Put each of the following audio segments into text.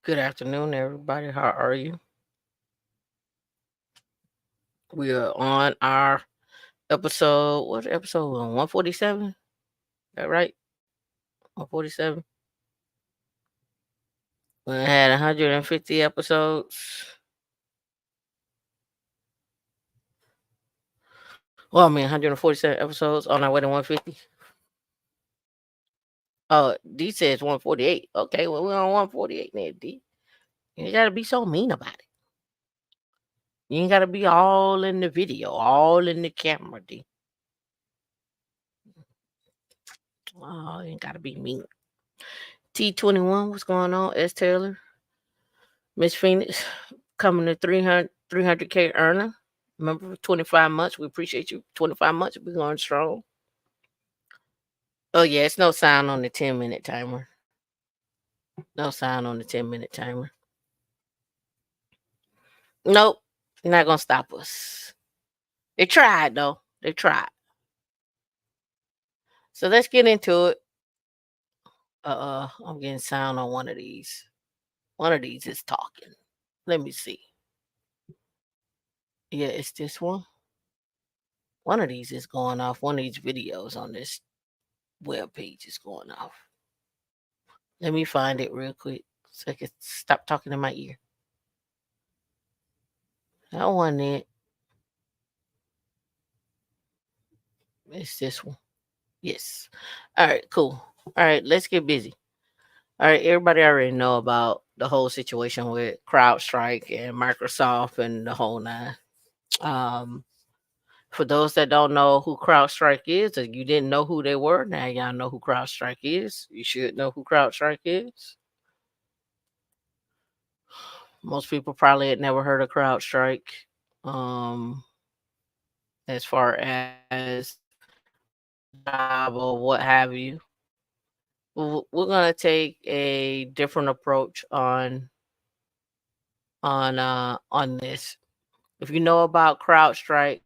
Good afternoon, everybody. How are you? We are on our episode. What episode? 147. That right? 147. We had 150 episodes. Well, I mean 147 episodes on our way to 150. Oh, D says 148. Okay, well we're on 148 now, D. You ain't gotta be so mean about it. You ain't gotta be all in the video, all in the camera, D. Oh, you ain't gotta be mean. T21, what's going on? S. Taylor. Miss Phoenix coming to 300K earner. Remember, 25 months. We appreciate you. 25 months. We're going strong. Oh, yeah. It's no sound on the 10-minute timer. No sound on the 10-minute timer. Nope. You're not going to stop us. They tried, though. They tried. So let's get into it. I'm getting sound on one of these. One of these is talking. Let me see. Yeah, it's this one. One of these is going off. One of these videos on this web page is going off. Let me find it real quick so I can stop talking in my ear. That one it. It's this one. Yes. All right, cool. All right, let's get busy. All right, everybody already know about the whole situation with CrowdStrike and Microsoft and the whole nine. Um, for those that don't know who CrowdStrike is, or you didn't know who they were, now y'all know who CrowdStrike is. You should know who CrowdStrike is. Most people probably had never heard of CrowdStrike. Um, as far as job or what have you. We're gonna take a different approach on this. If you know about CrowdStrike,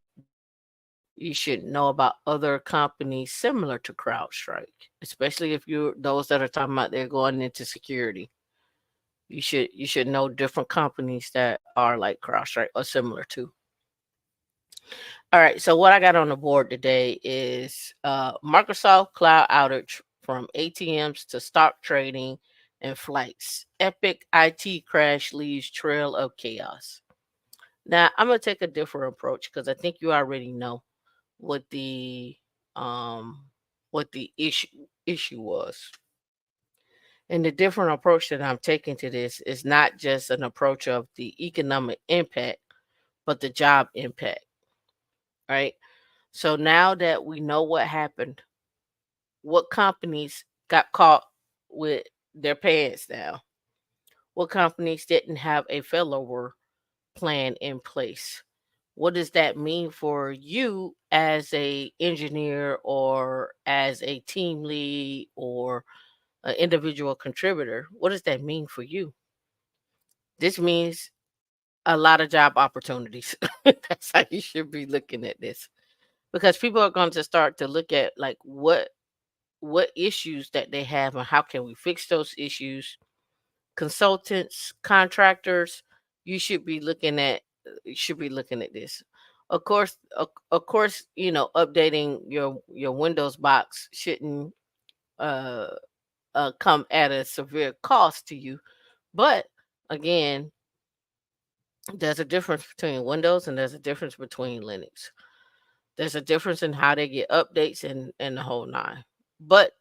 you should know about other companies similar to CrowdStrike, especially if you're those that are talking about they're going into security. You should know different companies that are like CrowdStrike or similar to. All right, so what I got on the board today is Microsoft Cloud outage from ATMs to stock trading and flights. Epic IT crash leaves trail of chaos. Now, I'm gonna take a different approach because I think you already know what the um what the issue was. And the different approach that I'm taking to this is not just an approach of the economic impact, but the job impact, right? So now that we know what happened, what companies got caught with their pants down? What companies didn't have a failover plan in place? What does that mean for you as a engineer or as a team lead or an individual contributor? What does that mean for you? This means a lot of job opportunities. That's how you should be looking at this. Because people are going to start to look at like what issues that they have and how can we fix those issues. Consultants, contractors, you should be looking at this. Of course, updating your Windows box shouldn't uh, come at a severe cost to you. But again, there's a difference between Windows and there's a difference between Linux. There's a difference in how they get updates and the whole nine. But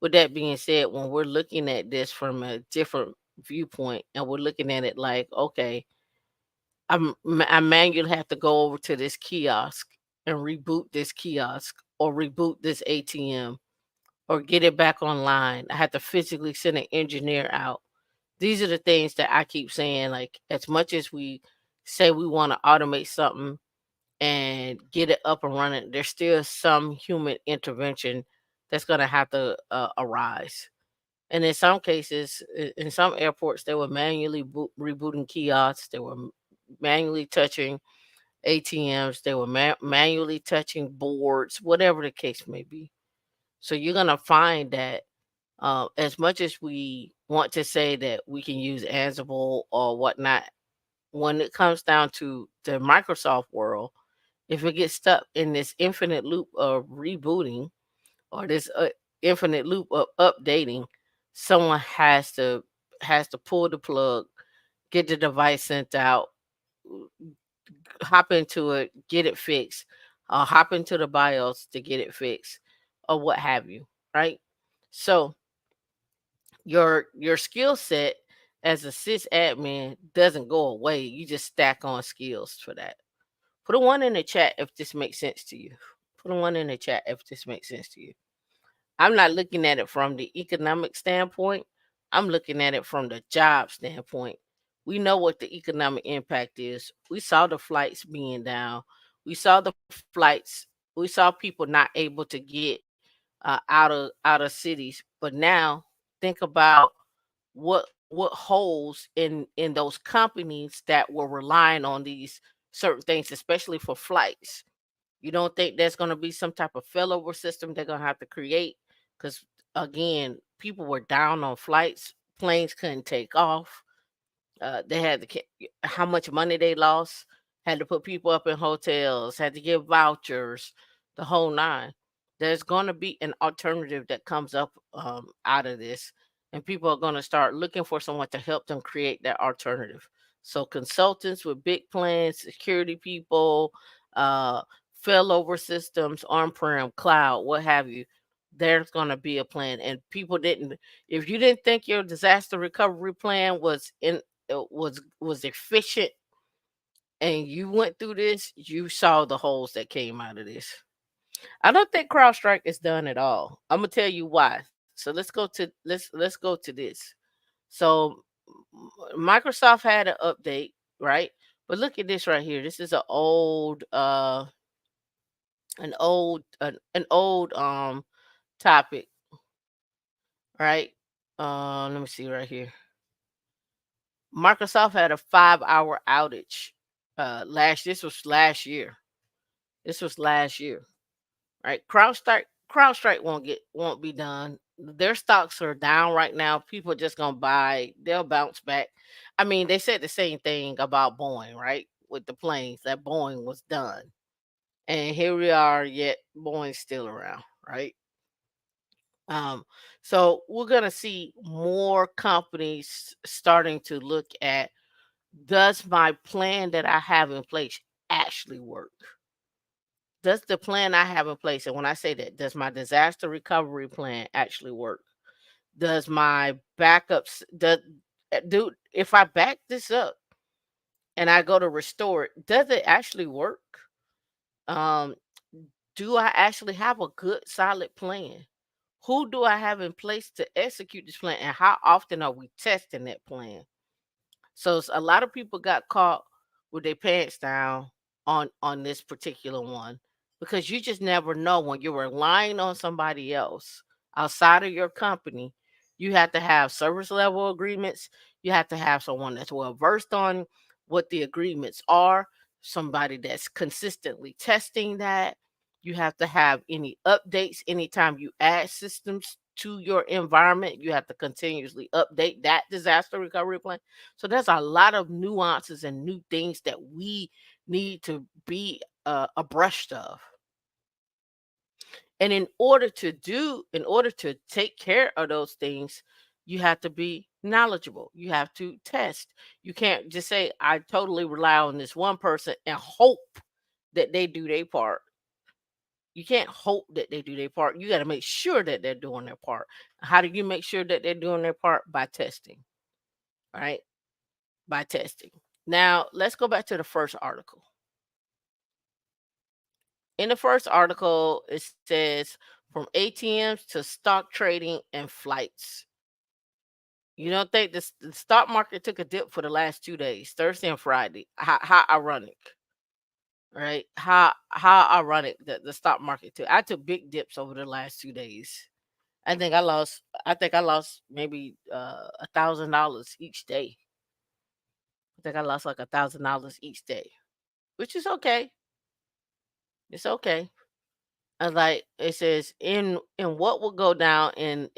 with that being said, when we're looking at this from a different viewpoint and we're looking at it like, okay, I manually have to go over to this kiosk and reboot this kiosk or reboot this ATM or get it back online. I have to physically send an engineer out. These are the things that I keep saying. Like, as much as we say we want to automate something and get it up and running, there's still some human intervention that's going to have to arise. And in some cases, in some airports, they were manually rebooting kiosks. They were manually touching ATMs. They were manually touching boards, whatever the case may be. So you're gonna find that as much as we want to say that we can use Ansible or whatnot. When it comes down to the Microsoft world, if it gets stuck in this infinite loop of rebooting or this infinite loop of updating, someone has to pull the plug, get the device sent out, hop into it, get it fixed, hop into the BIOS to get it fixed, or what have you, right? So your skill set as a sysadmin doesn't go away. You just stack on skills for that. Put a one in the chat if this makes sense to you. Put a one in the chat if this makes sense to you. I'm not looking at it from the economic standpoint. I'm looking at it from the job standpoint. We know what the economic impact is. We saw the flights being down. We saw the flights. We saw people not able to get out of cities. But now think about what holes in those companies that were relying on these certain things, especially for flights. You don't think there's going to be some type of failover system they're going to have to create? Because again, people were down on flights, planes couldn't take off. They had to how much money they lost, had to put people up in hotels, had to give vouchers, the whole nine. There's going to be an alternative that comes up out of this, and people are going to start looking for someone to help them create that alternative. So consultants with big plans, security people, uh, failover systems, on-prem, cloud, what have you. There's going to be a plan, and people didn't. If you didn't think your disaster recovery plan was efficient and you went through this, you saw the holes that came out of this. I don't think CrowdStrike is done at all. I'm gonna tell you why. So let's go to this. So Microsoft had an update, right? But look at this right here. This is an old topic, right? Let me see right here. Microsoft had a 5-hour outage. This was last year. This was last year, right? CrowdStrike won't be done. Their stocks are down right now. People are just gonna buy. They'll bounce back. I mean, they said the same thing about Boeing, right? With the planes, that Boeing was done, and here we are. Yet Boeing's still around, right? Um, so we're gonna see more companies starting to look at, does my plan that I have in place actually work? Does the plan I have in place, and when I say that, does my disaster recovery plan actually work? Does my backups do if I back this up and I go to restore it, does it actually work? Um, do I actually have a good solid plan? Who do I have in place to execute this plan, and how often are we testing that plan? So a lot of people got caught with their pants down on this particular one, because you just never know when you're relying on somebody else outside of your company. You have to have service level agreements. You have to have someone that's well versed on what the agreements are, somebody that's consistently testing that. You have to have any updates anytime you add systems to your environment. You have to continuously update that disaster recovery plan. So there's a lot of nuances and new things that we need to be abreast of. And in order to take care of those things, you have to be knowledgeable. You have to test. You can't just say, I totally rely on this one person and hope that they do their part. You can't hope that they do their part. You got to make sure that they're doing their part. How do you make sure that they're doing their part? By testing, right? By testing. Now, let's go back to the first article. In the first article, it says from ATMs to stock trading and flights. You don't think the stock market took a dip for the last 2 days, Thursday and Friday? How ironic, right? How ironic that the stock market took. I took big dips over the last 2 days. I think I lost maybe $1,000 each day. I think I lost like $1,000 each day, which is okay. It's okay. And like it says, in what will go down in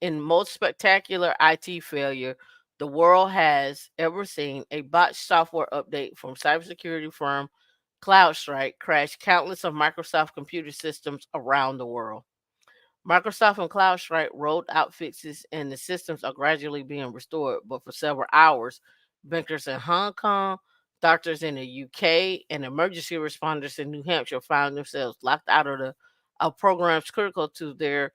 in most spectacular IT failure the world has ever seen, a botched software update from cybersecurity firm CloudStrike crashed countless of Microsoft computer systems around the world. Microsoft and CloudStrike rolled out fixes and the systems are gradually being restored, but for several hours, bankers in Hong Kong, doctors in the UK, and emergency responders in New Hampshire found themselves locked out of programs critical to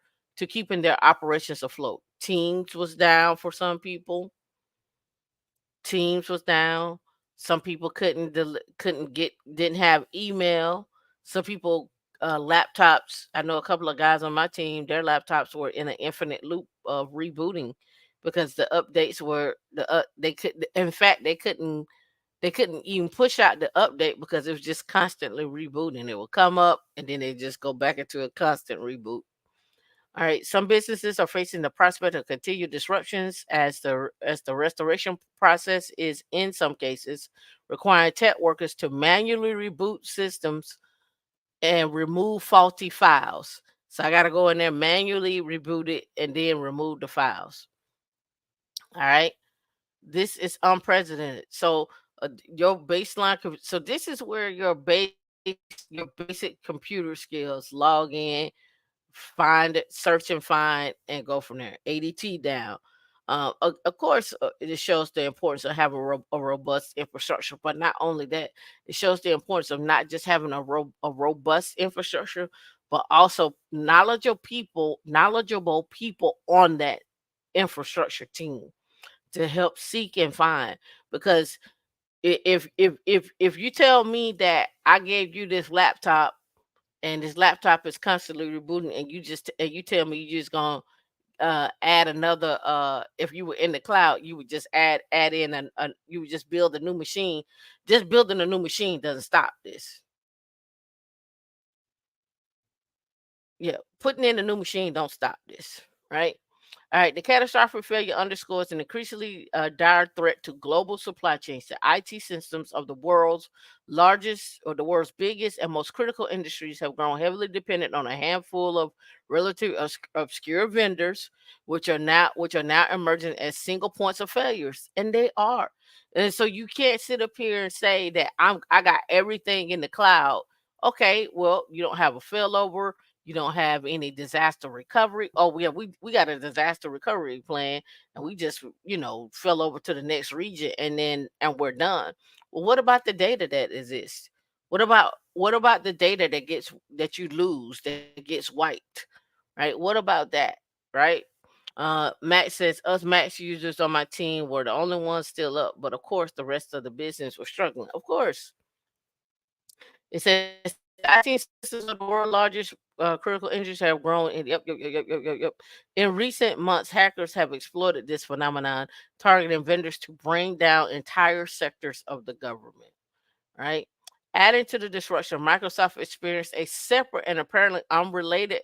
keeping their operations afloat. Teams was down for some people. Teams was down. Some people couldn't get didn't have email. Some people laptops. I know a couple of guys on my team. Their laptops were in an infinite loop of rebooting because the updates were they could. In fact, they couldn't even push out the update because it was just constantly rebooting. It would come up and then they just go back into a constant reboot. All right. Some businesses are facing the prospect of continued disruptions as the restoration process is in some cases requiring tech workers to manually reboot systems and remove faulty files. So I got to go in there manually reboot it and then remove the files. All right. This is unprecedented. So your baseline. So this is where your basic computer skills log in, find it, search and find, and go from there. ADT down. Of course, it shows the importance of having a robust infrastructure, but not only that, it shows the importance of not just having a robust infrastructure, but also knowledgeable people on that infrastructure team to help seek and find. Because if you tell me that I gave you this laptop and this laptop is constantly rebooting and you tell me you just gonna add another if you were in the cloud you would just add in you would just build a new machine. Just building a new machine doesn't stop this. Yeah, putting in a new machine don't stop this, right? All right, the catastrophic failure underscores an increasingly dire threat to global supply chains. The IT systems of the world's largest or the world's biggest and most critical industries have grown heavily dependent on a handful of relatively obscure vendors, which are now emerging as single points of failures, and they are. And so you can't sit up here and say that I got everything in the cloud. Okay, well you don't have a failover, you don't have any disaster recovery. Oh, we got a disaster recovery plan, and we just fell over to the next region, and we're done. Well, what about the data that exists? What about the data that you lose that gets wiped? Right? What about that? Right? Max says us Max users on my team were the only ones still up, but of course the rest of the business was struggling. Of course, it says the IT systems of the world's largest critical industries have grown. Yep. In recent months, hackers have exploited this phenomenon, targeting vendors to bring down entire sectors of the government. Right? Adding to the disruption, Microsoft experienced a separate and apparently unrelated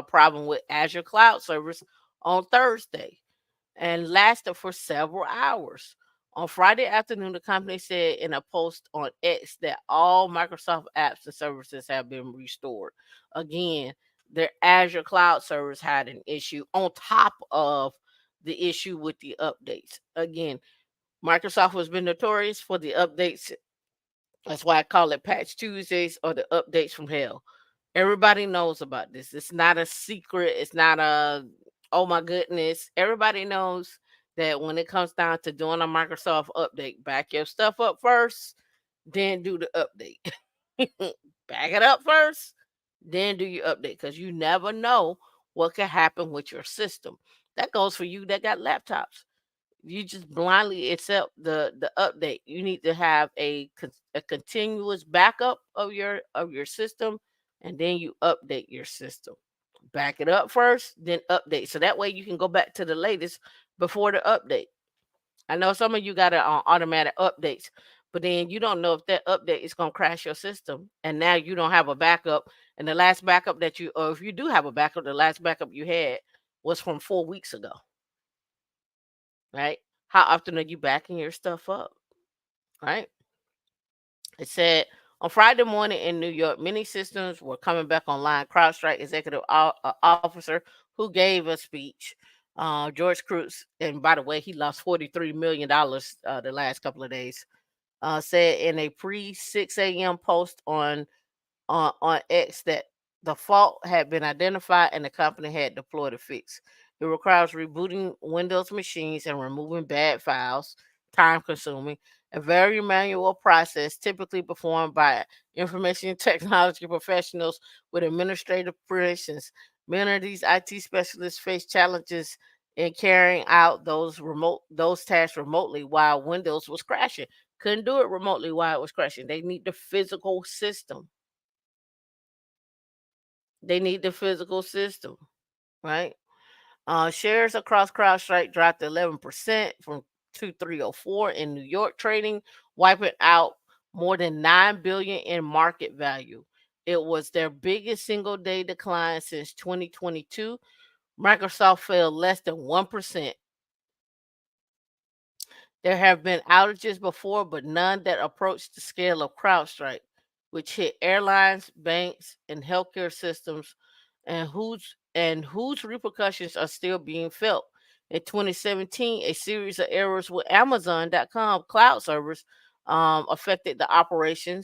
problem with Azure Cloud Service on Thursday and lasted for several hours. On Friday afternoon, the company said in a post on X that all Microsoft apps and services have been restored. Again, their Azure cloud service had an issue on top of the issue with the updates. Again, Microsoft has been notorious for the updates. That's why I call it Patch Tuesdays or the updates from hell. Everybody knows about this. It's not a secret. It's not a, oh my goodness. Everybody knows that when it comes down to doing a Microsoft update, back your stuff up first, then do the update. Back it up first, then do your update because you never know what can happen with your system. That goes for you that got laptops. You just blindly accept the update. You need to have a continuous backup of your system, and then you update your system. Back it up first, then update. So that way you can go back to the latest before the update. I know some of you got it on automatic updates, but then you don't know if that update is going to crash your system. And now you don't have a backup. And the last backup or if you do have a backup, the last backup you had was from 4 weeks ago, right? How often are you backing your stuff up, right? It said on Friday morning in New York, many systems were coming back online. CrowdStrike executive officer who gave a speech George Cruz, and by the way, he lost $43 million the last couple of days. Said in a pre 6 a.m. post on X that the fault had been identified and the company had deployed a fix. It requires rebooting Windows machines and removing bad files, time consuming, a very manual process typically performed by information technology professionals with administrative positions. Many of these IT specialists face challenges in carrying out those tasks remotely while Windows was crashing. Couldn't do it remotely while it was crashing. They need the physical system. They need the physical system, right? Shares across CrowdStrike dropped 11% from 2304 in New York trading, wiping out more than 9 billion in market value. It was their biggest single day decline since 2022. Microsoft fell less than 1%. There have been outages before, but none that approached the scale of CrowdStrike, which hit airlines, banks, and healthcare systems, and whose repercussions are still being felt. In 2017, a series of errors with Amazon.com cloud servers affected the operation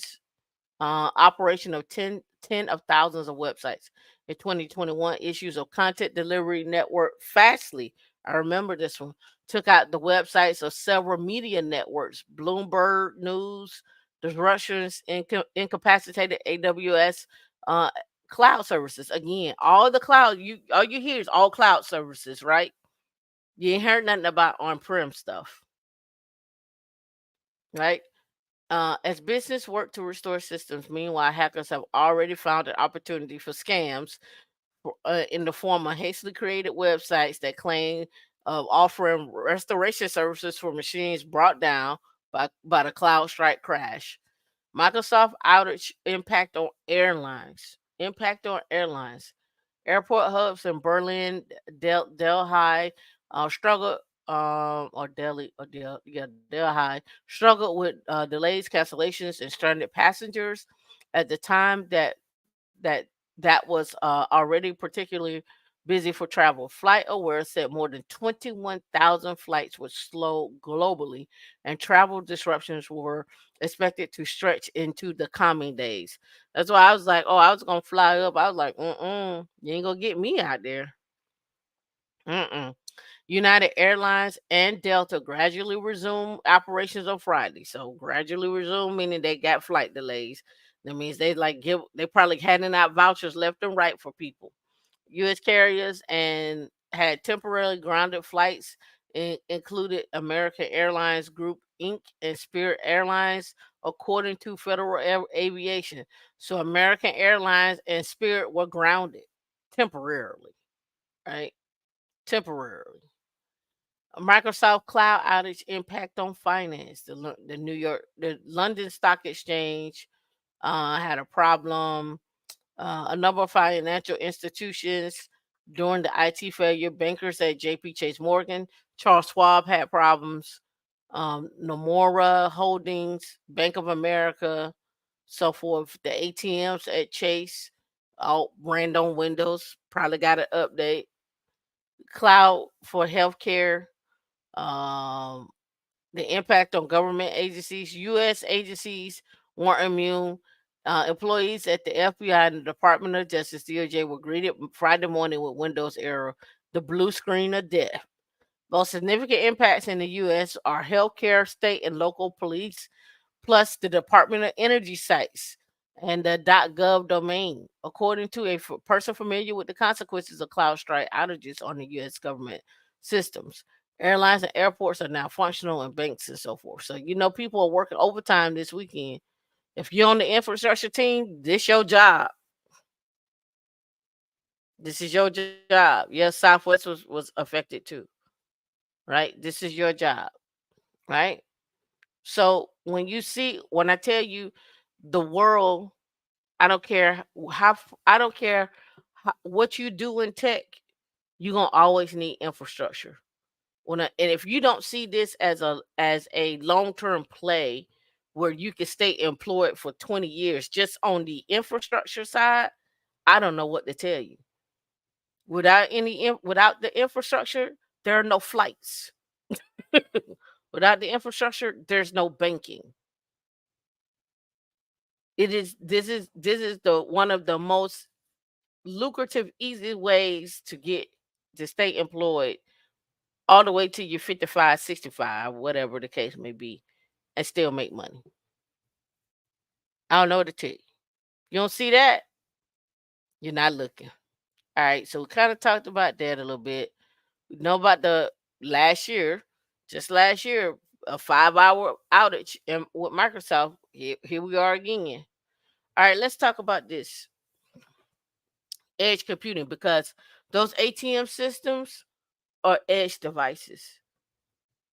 of ten of thousands of websites. In 2021, issues of content delivery network Fastly, I remember this one, took out the websites of several media networks, Bloomberg News, disruptions incapacitated AWS uh, cloud services. Again, all you hear is all cloud services, right? You ain't heard nothing about on-prem stuff, right? As business work to restore systems, meanwhile, hackers have already found an opportunity for scams in the form of hastily created websites that claim of offering restoration services for machines brought down by the CloudStrike crash. Microsoft outage impact on airlines. Airport hubs in Berlin, Delhi struggled, or Delhi, or Delhi struggled with delays, cancellations, and stranded passengers. At the time that that was already particularly busy for travel. Flight Aware said more than 21,000 flights were slow globally, and travel disruptions were expected to stretch into the coming days. That's why I was like, oh, I was gonna fly up. I was like, you ain't gonna get me out there. Mm-mm. United Airlines and Delta gradually resumed operations on Friday. So gradually resumed meaning they got flight delays. That means they probably handing out vouchers left and right for people. U.S. carriers and had temporarily grounded flights included American Airlines Group Inc. and Spirit Airlines, according to Federal Aviation. So American Airlines and Spirit were grounded temporarily, right? Temporarily. A Microsoft cloud outage impact on finance. The London Stock Exchange had a problem. A number of financial institutions during the IT failure. Bankers at JP Chase Morgan, Charles Schwab had problems. Nomura Holdings, Bank of America, so forth. The ATMs at Chase all ran on Windows. Probably got an update. Cloud for healthcare. Um, the impact on government agencies, U.S. agencies weren't immune. Employees at the FBI and the Department of Justice (DOJ) were greeted Friday morning with Windows error, the blue screen of death. Most significant impacts in the U.S. are healthcare, state and local police, plus the Department of Energy sites and the .gov domain. According to a person familiar with the consequences of CloudStrike outages on the U.S. government systems, airlines and airports are now functional, and banks and so forth. So people are working overtime this weekend. If you're on the infrastructure team, this your job. This is your job. Yes, Southwest was affected too, right? This is your job, right? So when I tell you the world, I don't care what you do in tech, you're gonna always need infrastructure. And if you don't see this as a long term play where you can stay employed for 20 years just on the infrastructure side, I don't know what to tell you. Without the infrastructure, there are no flights. Without the infrastructure, there's no banking. It is this is the one of the most lucrative, easy ways to stay employed all the way till you're 55, 65, whatever the case may be, and still make money. I don't know what to tell you. You don't see that, you're not looking. All right, so we kind of talked about that a little bit. We know about the last year, just last year, a 5 hour outage with Microsoft. Here we are again. All right, let's talk about this edge computing because those ATM systems are edge devices,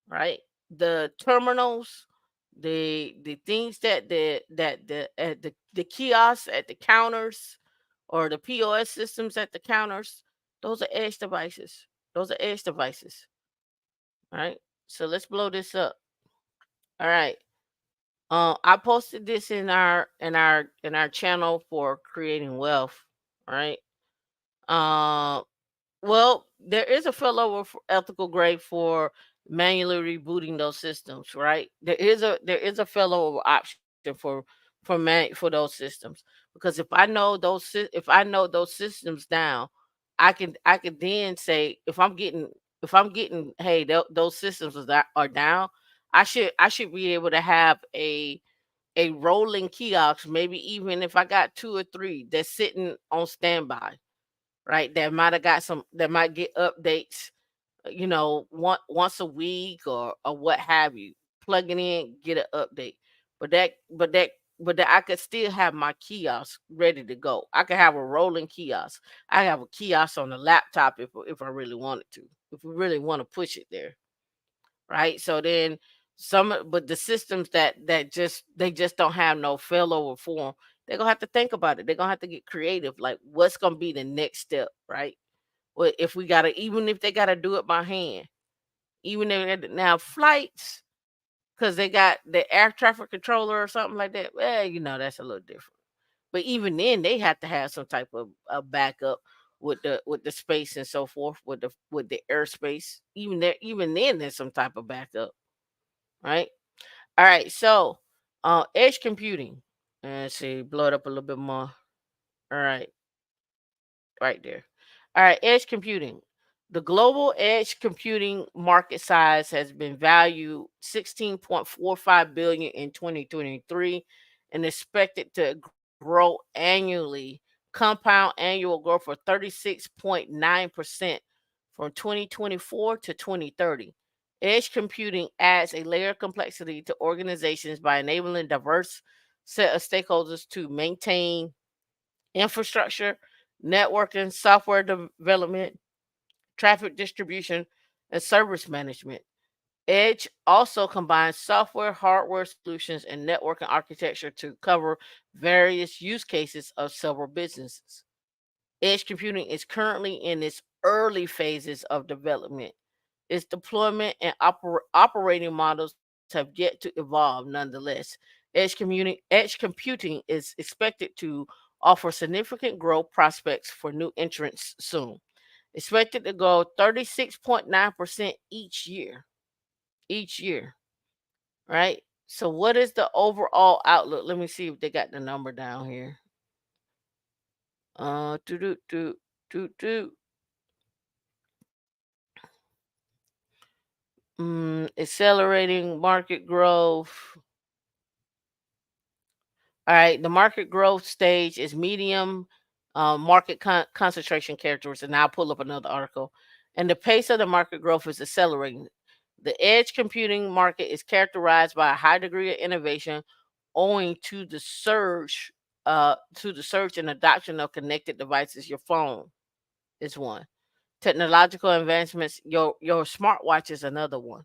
right? The terminals, the things the kiosks at the counters or the POS systems at the counters, those are edge devices. Those are edge devices. All right. So let's blow this up. All right. I posted this in our channel for creating wealth. All right. Uh, well, there is a failover for ethical grade for manually rebooting those systems, right? There is a failover option for those systems because if I know those systems down, I can then say if I'm getting hey those systems are down, I should be able to have a rolling kiosk, maybe even if I got two or three that's sitting on standby, right? That might get updates, once a week or what have you. Plug it in, get an update. But that I could still have my kiosk ready to go. I could have a rolling kiosk. I have a kiosk on the laptop if I really wanted to. If we really want to push it there, right? So then but the systems that just don't have no failover for them, they're gonna have to think about it. They're gonna have to get creative. Like, what's gonna be the next step, right? Well, if we gotta, even if they gotta do it by hand, even if now flights, because they got the air traffic controller or something like that. Well, that's a little different. But even then, they have to have some type of backup with the space and so forth with the airspace. Even then, there's some type of backup, right? All right, so edge computing. Let's see, blow it up a little bit more. All right, right there. All right, edge computing. The global edge computing market size has been valued 16.45 billion in 2023 and expected to grow annually, compound annual growth of 36.9% from 2024 to 2030. Edge computing adds a layer of complexity to organizations by enabling diverse set of stakeholders to maintain infrastructure, networking, software development, traffic distribution, and service management. Edge also combines software, hardware solutions, and networking architecture to cover various use cases of several businesses. Edge computing is currently in its early phases of development. Its deployment and operating models have yet to evolve nonetheless. Edge computing is expected to offer significant growth prospects for new entrants soon. Expected to grow 36.9% each year. Each year, right? So, what is the overall outlook? Let me see if they got the number down here. Do do do do do. Accelerating market growth. All right, the market growth stage is medium market concentration characteristics. And I'll pull up another article. And the pace of the market growth is accelerating. The edge computing market is characterized by a high degree of innovation owing to the surge and adoption of connected devices. Your phone is one. Technological advancements, your smartwatch is another one.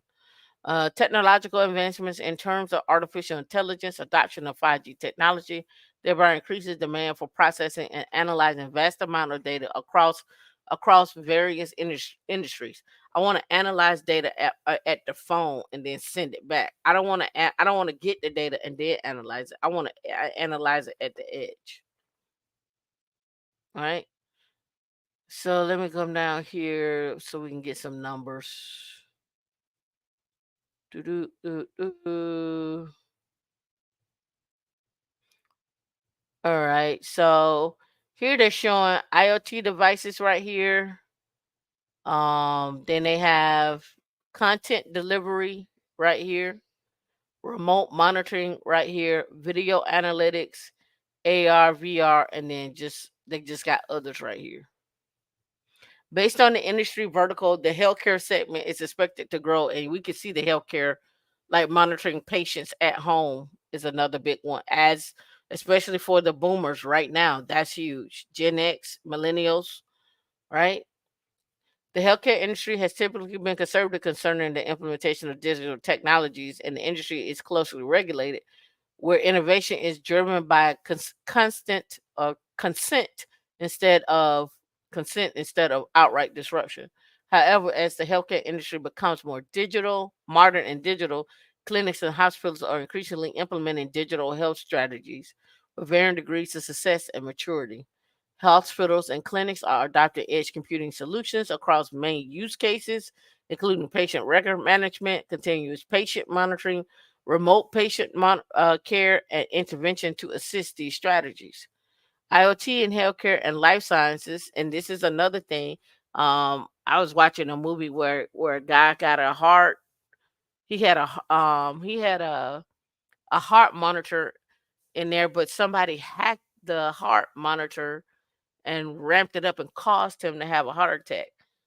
Technological advancements in terms of artificial intelligence, adoption of 5G technology, thereby increases demand for processing and analyzing vast amount of data across various industries. I want to analyze data at the phone and then send it back. I don't want to get the data and then analyze it. I want to analyze it at the edge. All right. So let me come down here so we can get some numbers. Doo-doo-doo-doo. All right. So here they're showing IoT devices right here. Then they have content delivery right here, remote monitoring right here, video analytics, AR, VR, and then just they just got others right here. Based on the industry vertical, the healthcare segment is expected to grow, and we can see the healthcare, like monitoring patients at home, is another big one. As especially for the boomers right now, that's huge. Gen X, millennials, right? The healthcare industry has typically been conservative concerning the implementation of digital technologies, and the industry is closely regulated where innovation is driven by constant consent instead of outright disruption. However, as the healthcare industry becomes more modern and digital, clinics and hospitals are increasingly implementing digital health strategies with varying degrees of success and maturity. Hospitals and clinics are adopting edge computing solutions across main use cases, including patient record management, continuous patient monitoring, remote patient care, and intervention to assist these strategies. IoT in healthcare and life sciences, and this is another thing. I was watching a movie where a guy got a heart. He had a heart monitor in there, but somebody hacked the heart monitor and ramped it up and caused him to have a heart attack.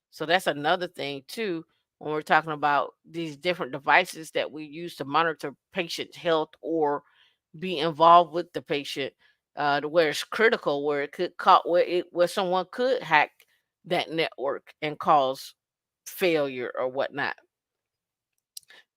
So that's another thing too when we're talking about these different devices that we use to monitor patient health or be involved with the patient, to where it's critical, where it could where someone could hack that network and cause failure or whatnot.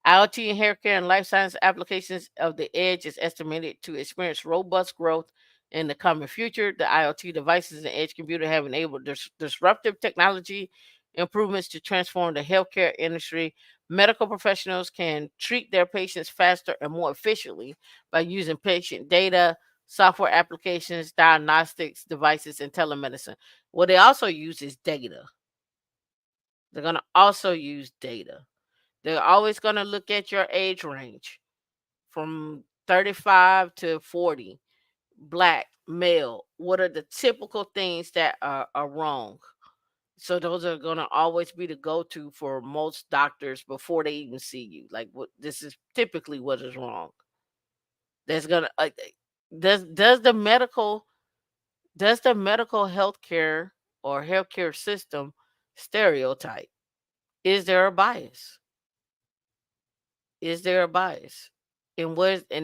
IoT in healthcare and life science applications of the edge is estimated to experience robust growth in the coming future. The IoT devices and edge computer have enabled disruptive technology improvements to transform the healthcare industry. Medical professionals can treat their patients faster and more efficiently by using patient data, software applications, diagnostics devices, and telemedicine. What they also use is data. They're going to also use data. They're always going to look at your age range from 35 to 40, black, male. What are the typical things that are wrong? So those are going to always be the go-to for most doctors before they even see you. Like what this is typically what is wrong. There's going to does the medical healthcare or healthcare system stereotype? Is there a bias? Is there a bias? And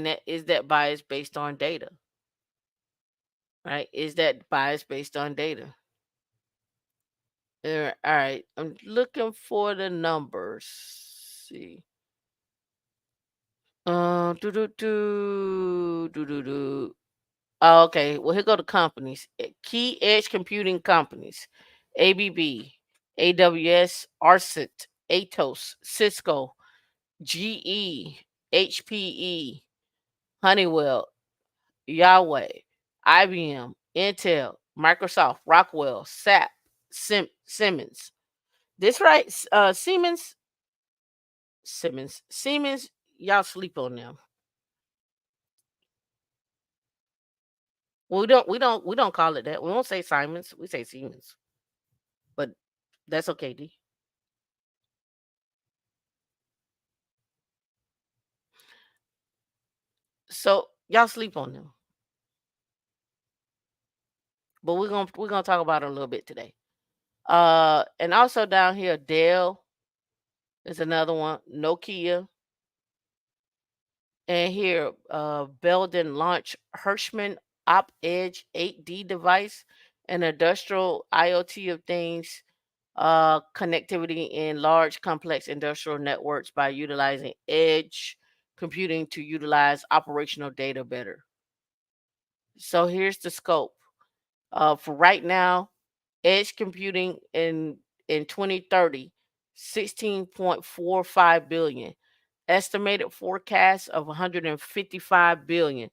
that is that bias based on data, right? Is that bias based on data? All right. I'm looking for the numbers. See. Do. Oh, okay. Well, here go the companies. Key edge computing companies: ABB, AWS, Arcent, Atos, Cisco, GE, HPE, Honeywell, Yahweh, IBM, Intel, Microsoft, Rockwell, SAP, Siemens. This right, Siemens. Y'all sleep on them. Well, we don't call it that. We don't say Simons. We say Siemens. But that's okay, D. So y'all sleep on them. But we're gonna talk about it a little bit today. And also down here, Dell is another one. Nokia. And here, Belden launched Hirschman Op Edge 8D device, an industrial IoT of things, connectivity in large complex industrial networks by utilizing edge computing to utilize operational data better. So here's the scope. For right now, edge computing in 2030, 16.45 billion. Estimated forecast of 155 billion.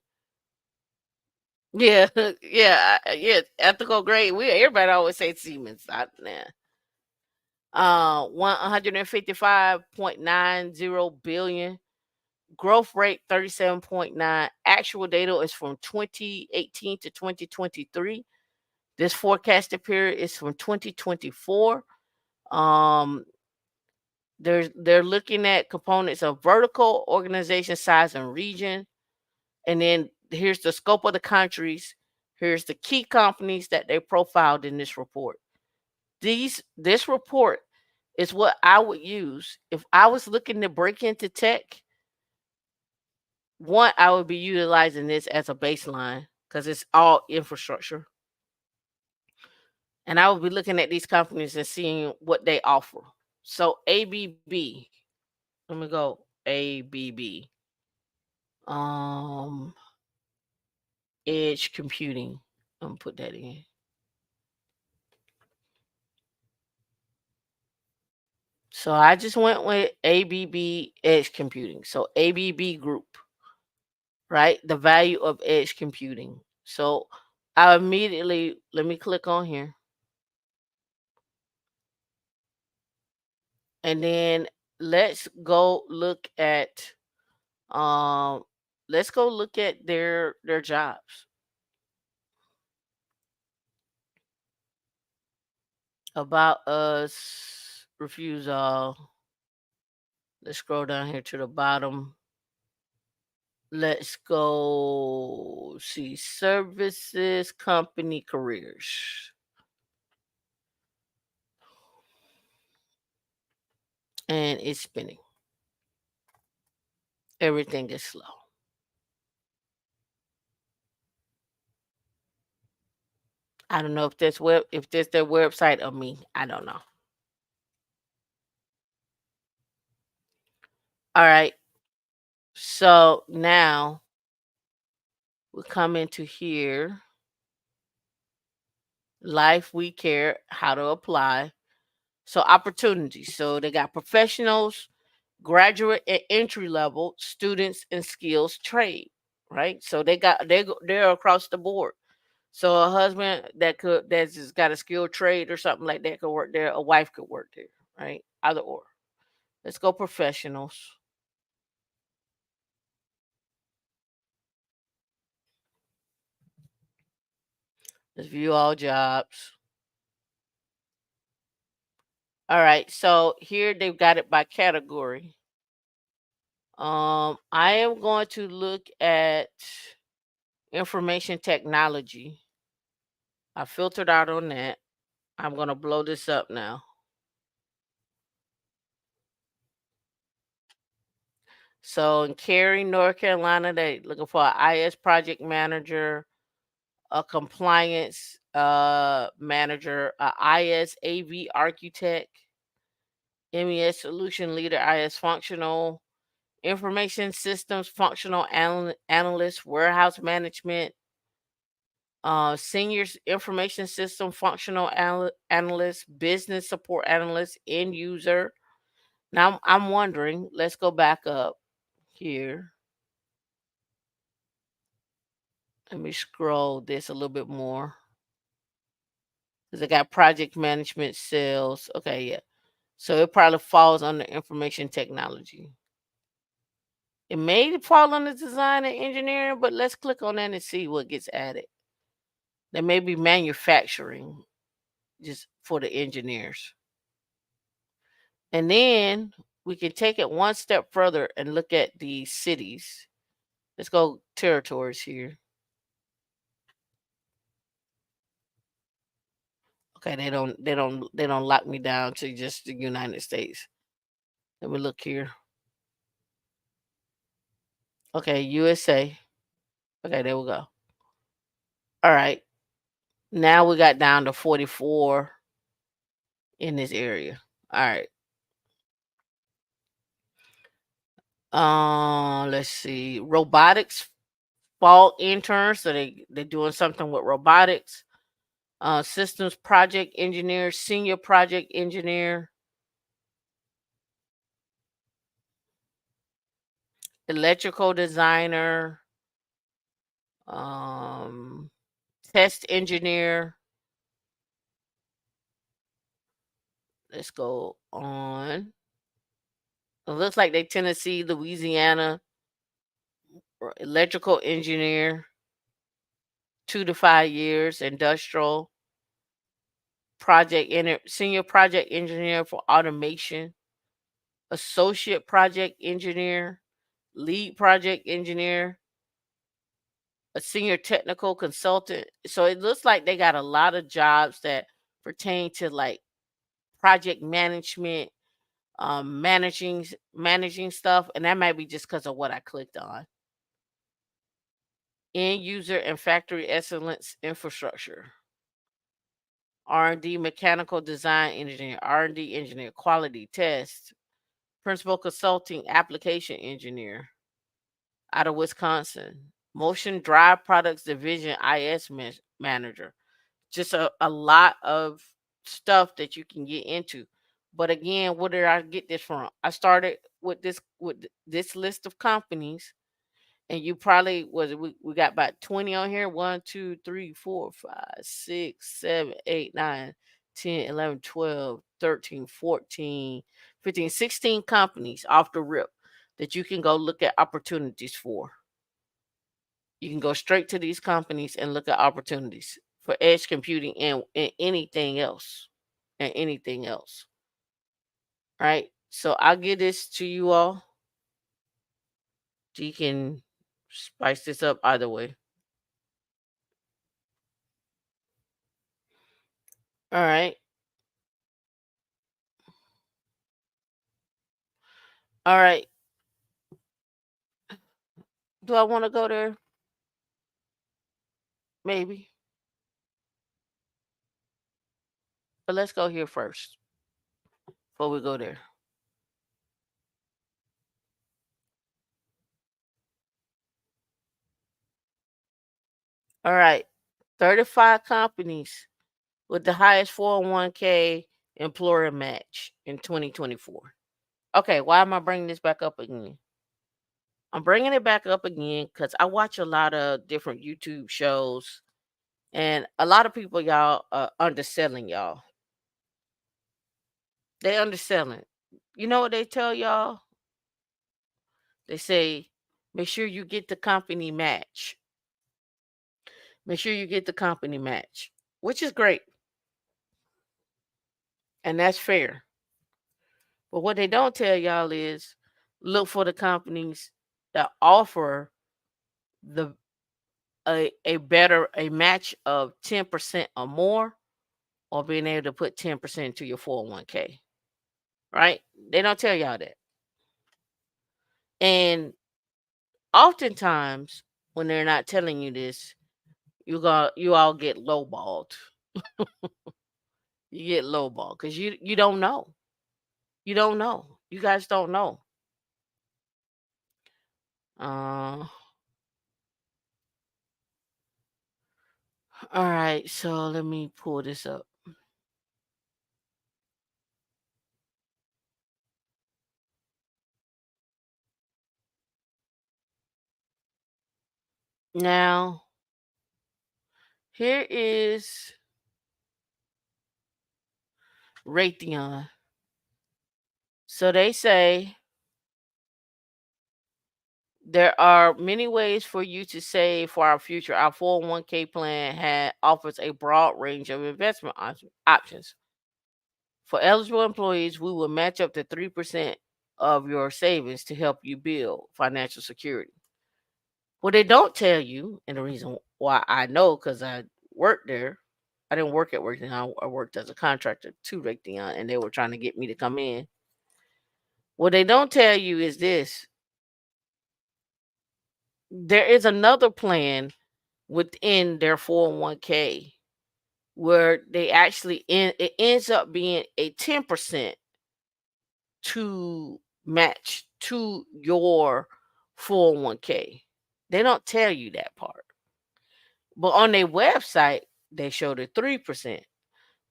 Yeah, yeah, yeah. Ethical grade. We everybody always say Siemens. Nah. 155.90 billion. Growth rate 37.9. Actual data is from 2018 to 2023. This forecasted period is from 2024. Um, they're looking at components of vertical, organization size, and region. And then here's the scope of the countries. Here's the key companies that they profiled in this report. This report is what I would use if I was looking to break into tech. One, I would be utilizing this as a baseline because it's all infrastructure. And I would be looking at these companies and seeing what they offer. So ABB, let me go ABB. Um, Edge Computing. I'm gonna put that in. So I just went with ABB Edge Computing. So ABB Group, right? The value of edge computing. So I immediately let me click on here, and then let's go look at um let's go look at their jobs. About us, refuse all. Let's scroll down here to the bottom. Let's go see services, company, careers. And it's spinning. Everything is slow. I don't know if that's their website or me. I don't know. All right. So now we come into here. Life we care, how to apply. So opportunities. So they got professionals, graduate and entry level, students and skills trade. Right. So they're across the board. So a husband that's just got a skilled trade or something like that could work there. A wife could work there. Right. Either or. Let's go professionals. Let's view all jobs. All right, so here they've got it by category. I am going to look at information technology. I filtered out on that. I'm going to blow this up now. So in Cary, North Carolina, they looking for an IS project manager, a compliance manager, a IS AV architect, MES solution leader, IS functional, information systems functional analyst, warehouse management, senior information system functional analyst, business support analyst, end user. Now I'm wondering, let's go back up here. Let me scroll this a little bit more because I got project management, sales. Okay, yeah. So it probably falls under information technology. It may fall under design and engineering, but let's click on that and see what gets added. There may be manufacturing just for the engineers. And then we can take it one step further and look at the cities. Let's go territories here. Okay, they don't lock me down to just the United States. Let me look here. Okay, USA. Okay, there we go. All right. Now we got down to 44 in this area. All right. Let's see. Robotics fall interns. So they're doing something with robotics. Systems project engineer, senior project engineer, electrical designer, test engineer. Let's go on. It looks like they Tennessee, Louisiana, or electrical engineer, 2 to 5 years, industrial senior project engineer for automation, associate project engineer, lead project engineer, a senior technical consultant. So it looks like they got a lot of jobs that pertain to like project management, managing stuff, and that might be just because of what I clicked on. End user and factory excellence infrastructure, R&D mechanical design engineer, R&D engineer, quality test, principal consulting application engineer out of Wisconsin, motion drive products division manager. Just a lot of stuff that you can get into. But again, where did I get this from? I started with this list of companies, and you probably we got about 20 on here. 1, 2, 3, 4, 5, 6, 7, 8, 9, 10, 11, 12, 13, 14, 15, 16 companies off the rip that you can go look at opportunities for. You can go straight to these companies and look at opportunities for edge computing and anything else. And anything else. Right? So I'll give this to you all. So you can spice this up either way. All right. All right. Do I want to go there? Maybe. But let's go here first before we go there. All right. 35 companies with the highest 401k employer match in 2024. Okay, why am I bringing this back up again? I'm bringing it back up again because I watch a lot of different YouTube shows, and a lot of people, y'all, are underselling y'all. They underselling. You know what they tell y'all? They say, make sure you get the company match. Make sure you get the company match, which is great. And that's fair. But what they don't tell y'all is look for the companies that offer the a match of 10% or more, or being able to put 10% to your 401k. Right? They don't tell y'all that. And oftentimes when they're not telling you this, you all get lowballed. You get lowballed because you don't know. You don't know. You guys don't know. Uh, all right. So let me pull this up. Now, here is Raytheon. So they say there are many ways for you to save for our future. Our 401k plan offers a broad range of investment options. For eligible employees, we will match up to 3% of your savings to help you build financial security. What they don't tell you, and the reason why I know because I worked there, I didn't work at Raytheon. I worked as a contractor to Raytheon, and they were trying to get me to come in. What they don't tell you is this: there is another plan within their 401k where they actually it ends up being a 10% to match to your 401k. They don't tell you that part. But on their website, they show the 3%.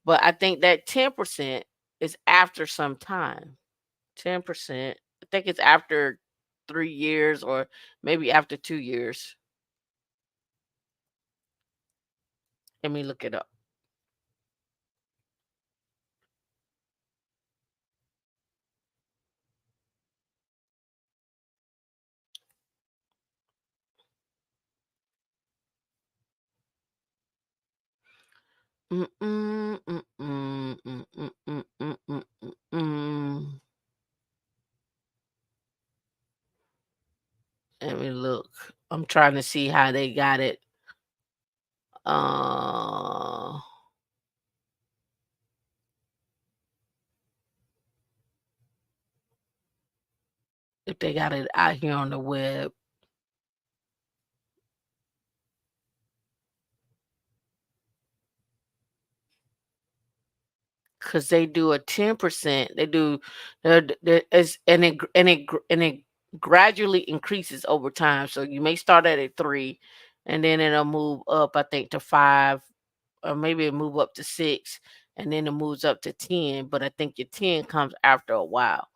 But I think that 10% is after some time. 10%. I think it's after 3 years or maybe after 2 years. Let me look it up. Mm-mm, mm-mm, mm-mm, mm-mm, mm-mm, mm-mm. Let me look. I'm trying to see how they got it. Uh, if they got it out here on the web. Cause they do a 10%. They do it's and it gradually increases over time. So you may start at a 3 and then it'll move up, I think, to 5, or maybe it move up to 6, and then it moves up to 10. But I think your 10 comes after a while.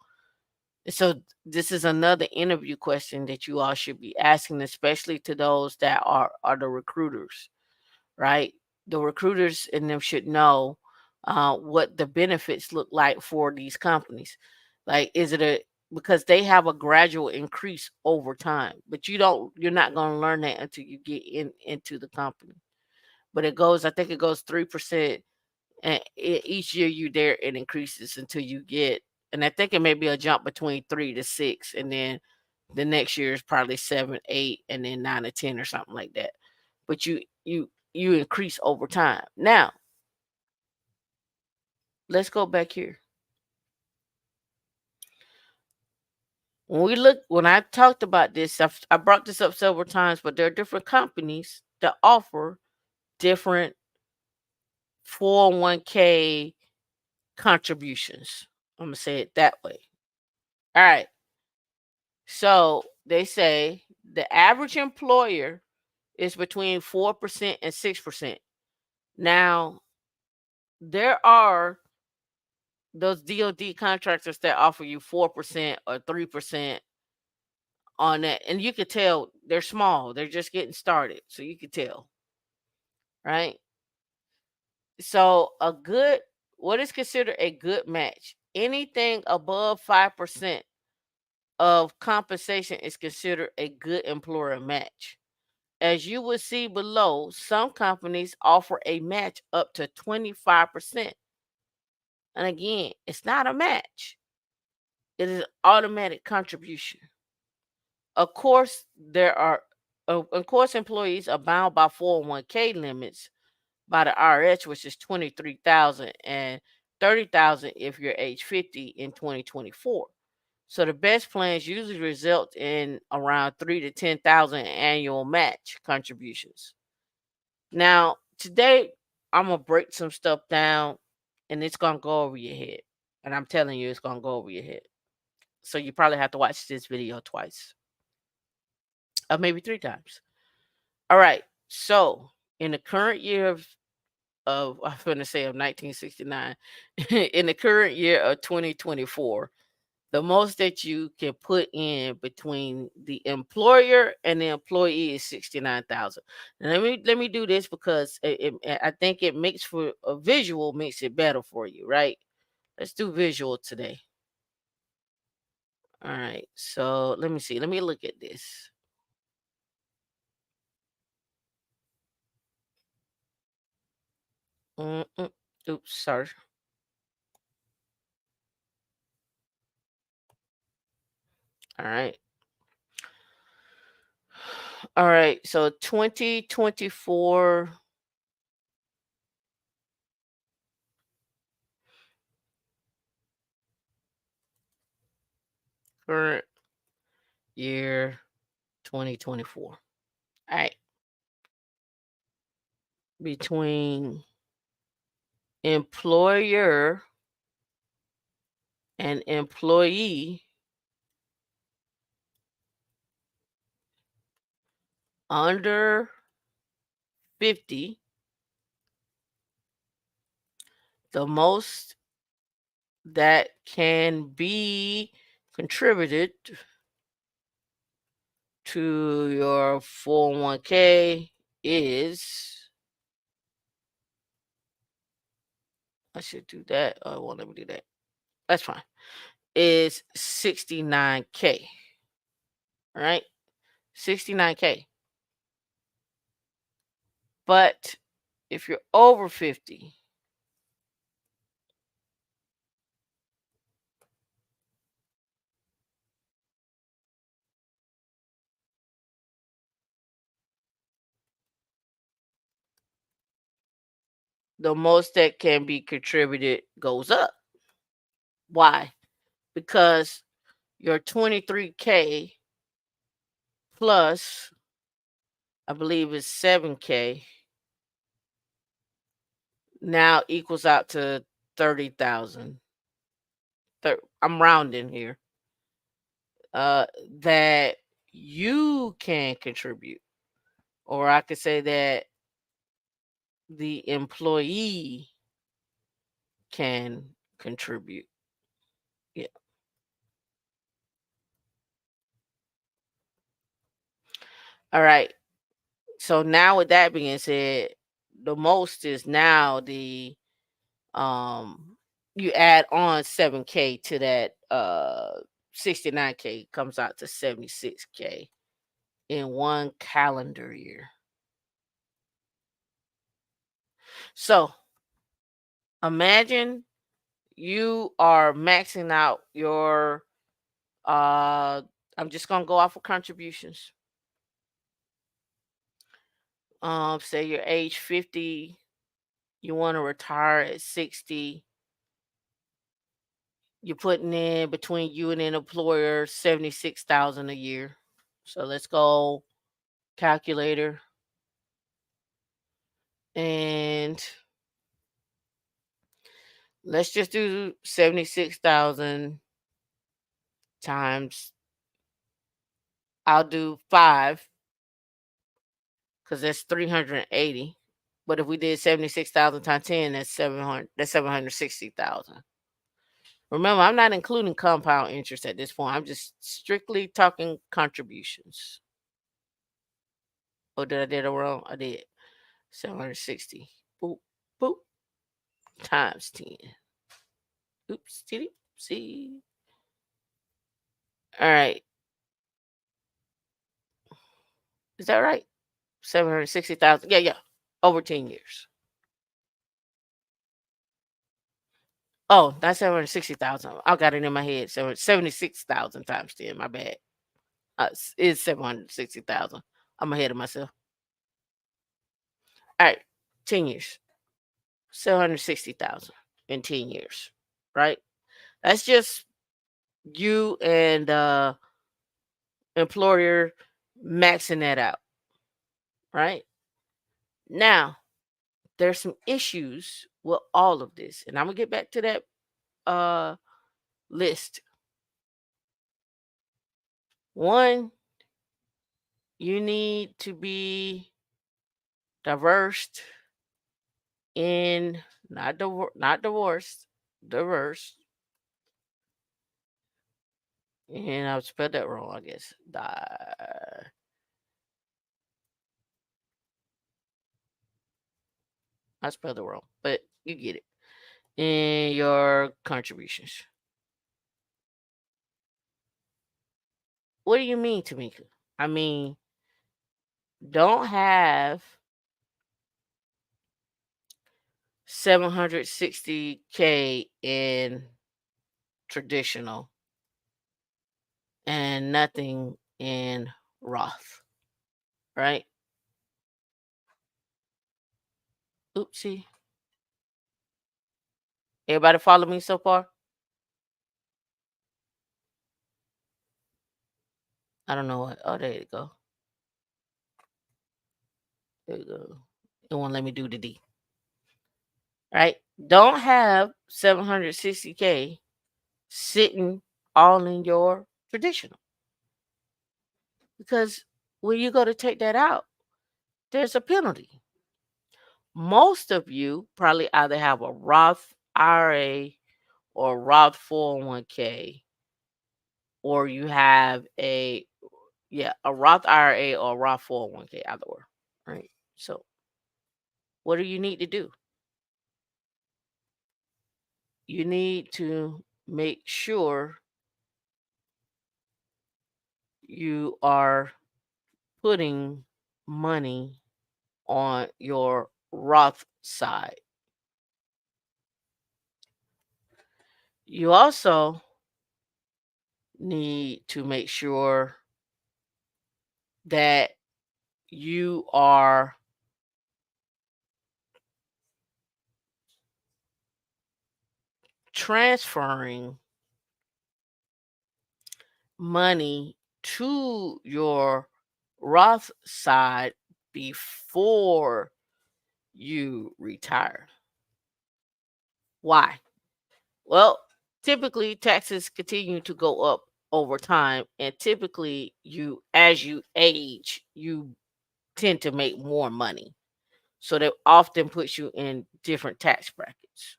So this is another interview question that you all should be asking, especially to those that are the recruiters, right? The recruiters in them should know what the benefits look like for these companies. Like, is it a because they have a gradual increase over time, but you're not going to learn that until you get into the company. But it goes, I think it goes 3%, and each year you there it increases until you get, and I think it may be a jump between 3 to 6, and then the next year is probably 7, 8, and then 9 to 10 or something like that. But you increase over time. Now, let's go back here. When I talked about this, I brought this up several times, but there are different companies that offer different 401k contributions. I'm gonna say it that way. All right. So they say the average employer is between 4% and 6%. Now, there are those DoD contractors that offer you 4% or 3% on that. And you could tell they're small, they're just getting started. So you could tell, right? So, what is considered a good match? Anything above 5% of compensation is considered a good employer match. As you will see below, some companies offer a match up to 25%. And again, it's not a match, it is an automatic contribution. Of course, employees are bound by 401k limits by the IRS, which is 23,000 and 30,000 if you're age 50 in 2024. So the best plans usually result in around 3 to 10,000 annual match contributions. Now, today I'm gonna break some stuff down, and it's gonna go over your head. And I'm telling you, it's gonna go over your head. So you probably have to watch this video twice, or maybe 3 times. All right. So in the current year of I'm gonna say of 1969, in the current year of 2024, the most that you can put in between the employer and the employee is 69,000. And let me do this because I think it makes for a visual makes it better for you, right? Let's do visual today. All right. So let me see. Let me look at this. Mm-mm. Oops, sorry. All right. All right. So 2024 current year 2024. All right. Between employer and employee under 50, the most that can be contributed to your 401k is I should do that. Oh, it won't let me do that. That's fine. Is 69K. All right. 69K. But if you're over 50, the most that can be contributed goes up. Why? Because your 23K plus, I believe, is 7K now equals out to 30,000. I'm rounding here. That you can contribute, or I could say that the employee can contribute. Yeah. All right. So now with that being said, the most is now the um you add on 7K to that 69K, comes out to 76K in one calendar year. So imagine you are maxing out your I'm just gonna go off of contributions. Say you're age 50, you want to retire at 60, you're putting in between you and an employer 76,000 a year. So let's go calculator, and let's just do 76,000 times, I'll do 5 cuz that's 380. But if we did 76,000 times 10, that's 700, that's 760,000. Remember, I'm not including compound interest at this point. I'm just strictly talking contributions. Oh, did I did it wrong? I did. 760. Boop, boop, times 10. Oops, did it? See? All right. Is that right? 760,000. Yeah, yeah. Over 10 years. Oh, not 760,000. I got it in my head. 76,000 times 10. My bad. It's 760,000. I'm ahead of myself. All right. 10 years. 760,000 in 10 years. Right? That's just you and employer maxing that out. Right? Now, there's some issues with all of this. And I'm gonna get back to that uh list. One, you need to be diverse in, not divorced, diverse. And I spelled that wrong, I guess. I spelled it wrong, but you get it. In your contributions. What do you mean, Tamika? I mean, don't have 760K in traditional and nothing in Roth, right? Oopsie. Everybody follow me so far? I don't know what. Oh, there you go. There you go. It won't let me do the D. Right? Don't have 760K sitting all in your traditional. Because when you go to take that out, there's a penalty. Most of you probably either have a Roth IRA or a Roth 401k, or you have a Roth IRA or a Roth 401k, either or. Right. So what do you need to do? you need to make sure you are putting money on your Roth side. You also need to make sure that you are transferring money to your Roth side before you retire. Why? Well, typically taxes continue to go up over time, and typically as you age, you tend to make more money. So that often puts you in different tax brackets,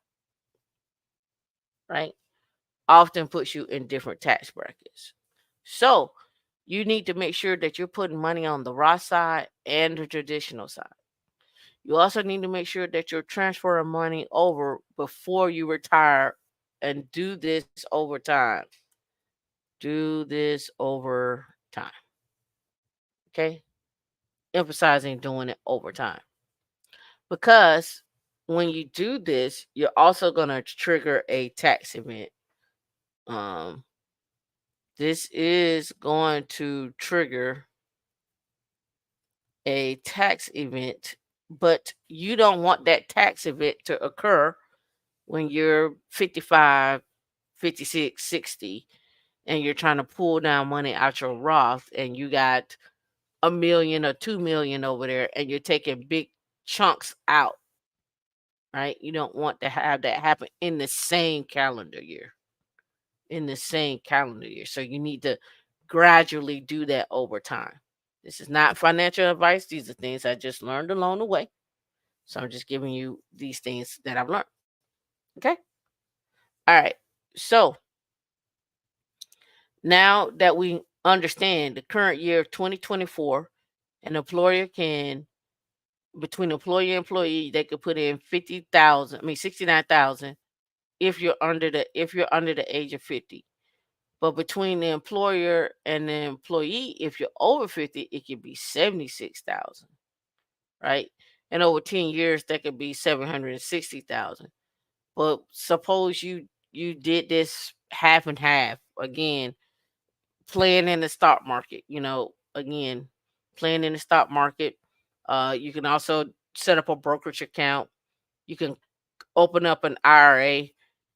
right? Often puts you in different tax brackets. So you need to make sure that you're putting money on the Roth side and the traditional side. You also need to make sure that you're transferring money over before you retire, and do this over time. Do this over time. Okay? Emphasizing doing it over time. Because when you do this, you're also going to trigger a tax event. Um, this is going to trigger a tax event, but you don't want that tax event to occur when you're 55, 56, 60, and you're trying to pull down money out your Roth, and you got a million or 2 million over there, and you're taking big chunks out, right? You don't want to have that happen in the same calendar year. In the same calendar year. So you need to gradually do that over time. This is not financial advice. These are things I just learned along the way. So I'm just giving you these things that I've learned. Okay. All right. So now that we understand the current year of 2024, an employer can, between employer and employee, they could put in 50,000, I mean 69,000, if you're under the age of 50. But between the employer and the employee, if you're over 50, it could be 76,000, right? And over 10 years, that could be 760,000. But suppose you did this half and half again, playing in the stock market, again, playing in the stock market. You can also set up a brokerage account. You can open up an IRA.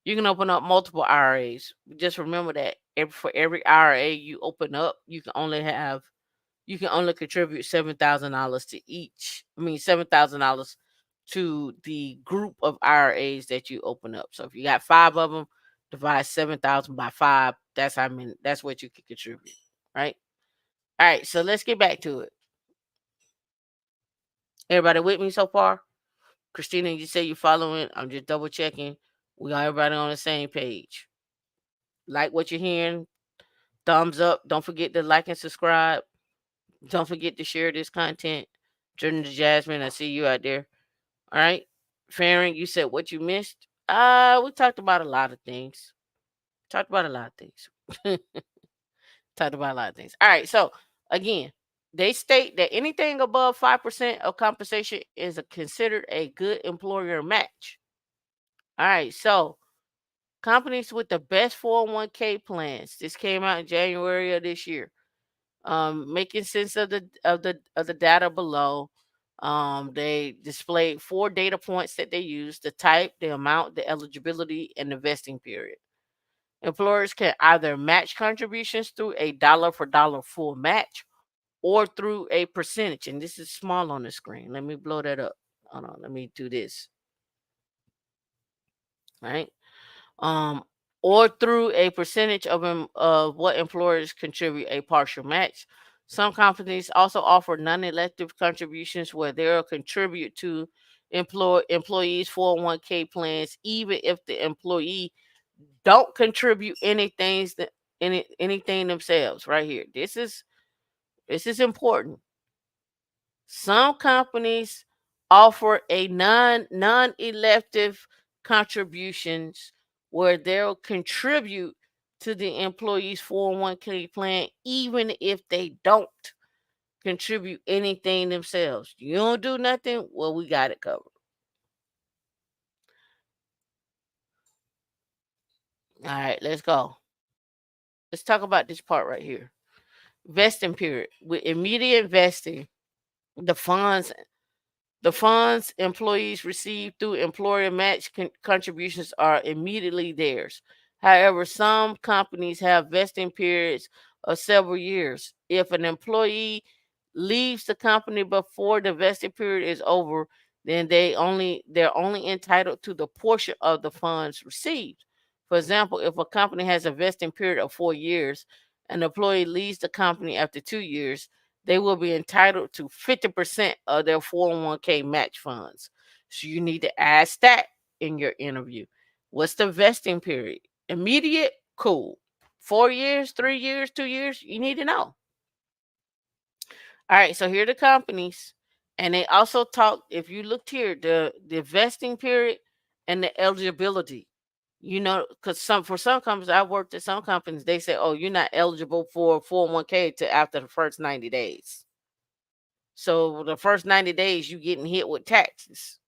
You can open up multiple IRAs. Just remember that for every IRA you open up, you can only contribute $7,000 to each. I mean $7,000 to the group of IRAs that you open up. So if you got 5 of them, divide 7,000 by 5. That's what you can contribute, right? All right, so let's get back to it. Everybody with me so far? Christina, you say you're following. I'm just double checking. We got everybody on the same page. Like what you're hearing. Thumbs up. Don't forget to like and subscribe. Don't forget to share this content. Jordan to Jasmine, I see you out there. All right. Farron, you said what you missed. We talked about a lot of things. Talked about a lot of things. Talked about a lot of things. All right. So again, they state that anything above 5% of compensation is considered a good employer match. All right. So companies with the best 401k plans. This came out in January of this year. Making sense of the data below. They displayed 4 data points that they use: the type, the amount, the eligibility, and the vesting period. Employers can either match contributions through a dollar for dollar full match or through a percentage. And this is small on the screen. Let me blow that up. Hold on, let me do this. Right? um, or through a percentage of what employers contribute, a partial match. Some companies also offer non-elective contributions where they'll contribute to employees' 401k plans, even if the employee don't contribute anything themselves. Right here, this is important. Some companies offer a non-elective contributions where they'll contribute to the employee's 401k plan even if they don't contribute anything themselves. You don't do nothing, well, we got it covered. All right, let's go. Let's talk about this part right here. Vesting period. With immediate vesting, the funds the funds employees receive through employer match contributions are immediately theirs. However, some companies have vesting periods of several years. If an employee leaves the company before the vesting period is over, then they're only entitled to the portion of the funds received. For example, if a company has a vesting period of 4 years, an employee leaves the company after 2 years, they will be entitled to 50% of their 401k match funds. So you need to ask that in your interview. What's the vesting period? Immediate? Cool. 4 years, 3 years, 2 years? You need to know. All right, so here are the companies. And they also talk, if you looked here, the vesting period and the eligibility. Because for some companies, I worked at some companies, they say, oh, you're not eligible for 401k till after the first 90 days. So the first 90 days, you getting hit with taxes.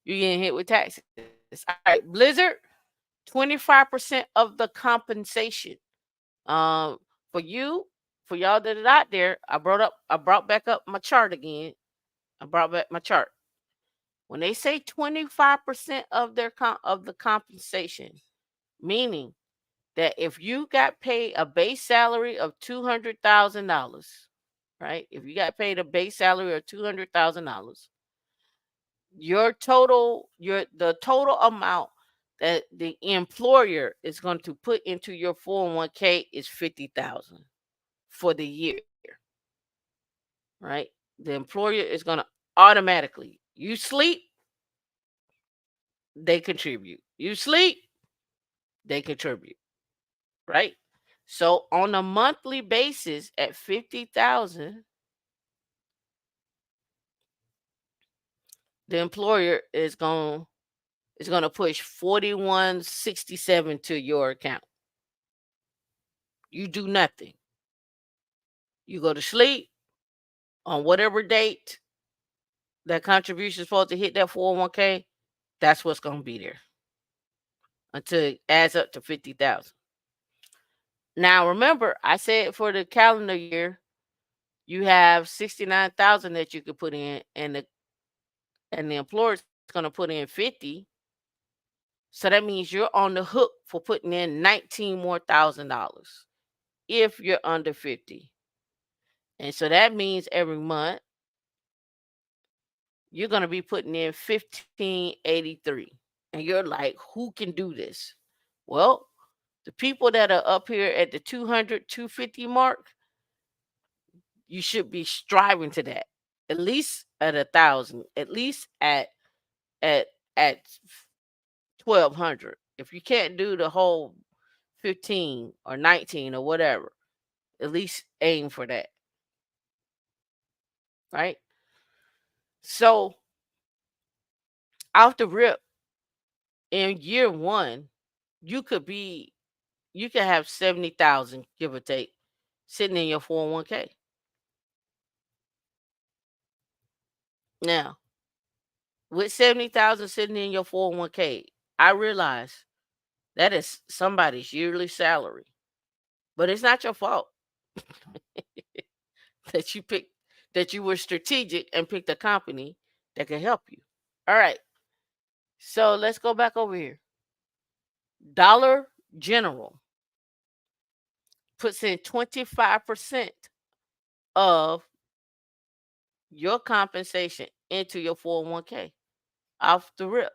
You getting hit with taxes. All right, Blizzard, 25% of the compensation. Um, for you, for y'all that are out there, I brought back up my chart again. I brought back my chart. When they say 25% of of the compensation, meaning that if you got paid a base salary of $200,000, right? If you got paid a base salary of $200,000, the total amount that the employer is going to put into your 401k is 50,000 for the year, right? The employer is going to automatically, you sleep, they contribute. You sleep, they contribute, right? So on a monthly basis at 50,000, the employer is going to push 4167 to your account. You do nothing. You go to sleep on whatever date that contribution is supposed to hit that 401k, that's what's going to be there until it adds up to 50,000. Now remember, I said for the calendar year, you have 69,000 that you could put in, and the employer is going to put in 50. So that means you're on the hook for putting in 19 more $1,000 if you're under 50. And so that means every month you're going to be putting in 1583. And you're like, who can do this? Well, the people that are up here at the 200, 250 mark, you should be striving to that. At least at 1,000, at least at at 1,200. If you can't do the whole 15 or 19 or whatever, at least aim for that, right? So off the rip, in year one, you could be you could have 70,000, give or take, sitting in your 401k. Now, with 70,000 sitting in your 401k, I realize that is somebody's yearly salary. But it's not your fault that you were strategic and picked a company that can help you. All right. So let's go back over here. Dollar General puts in 25% of your compensation into your 401k off the rip.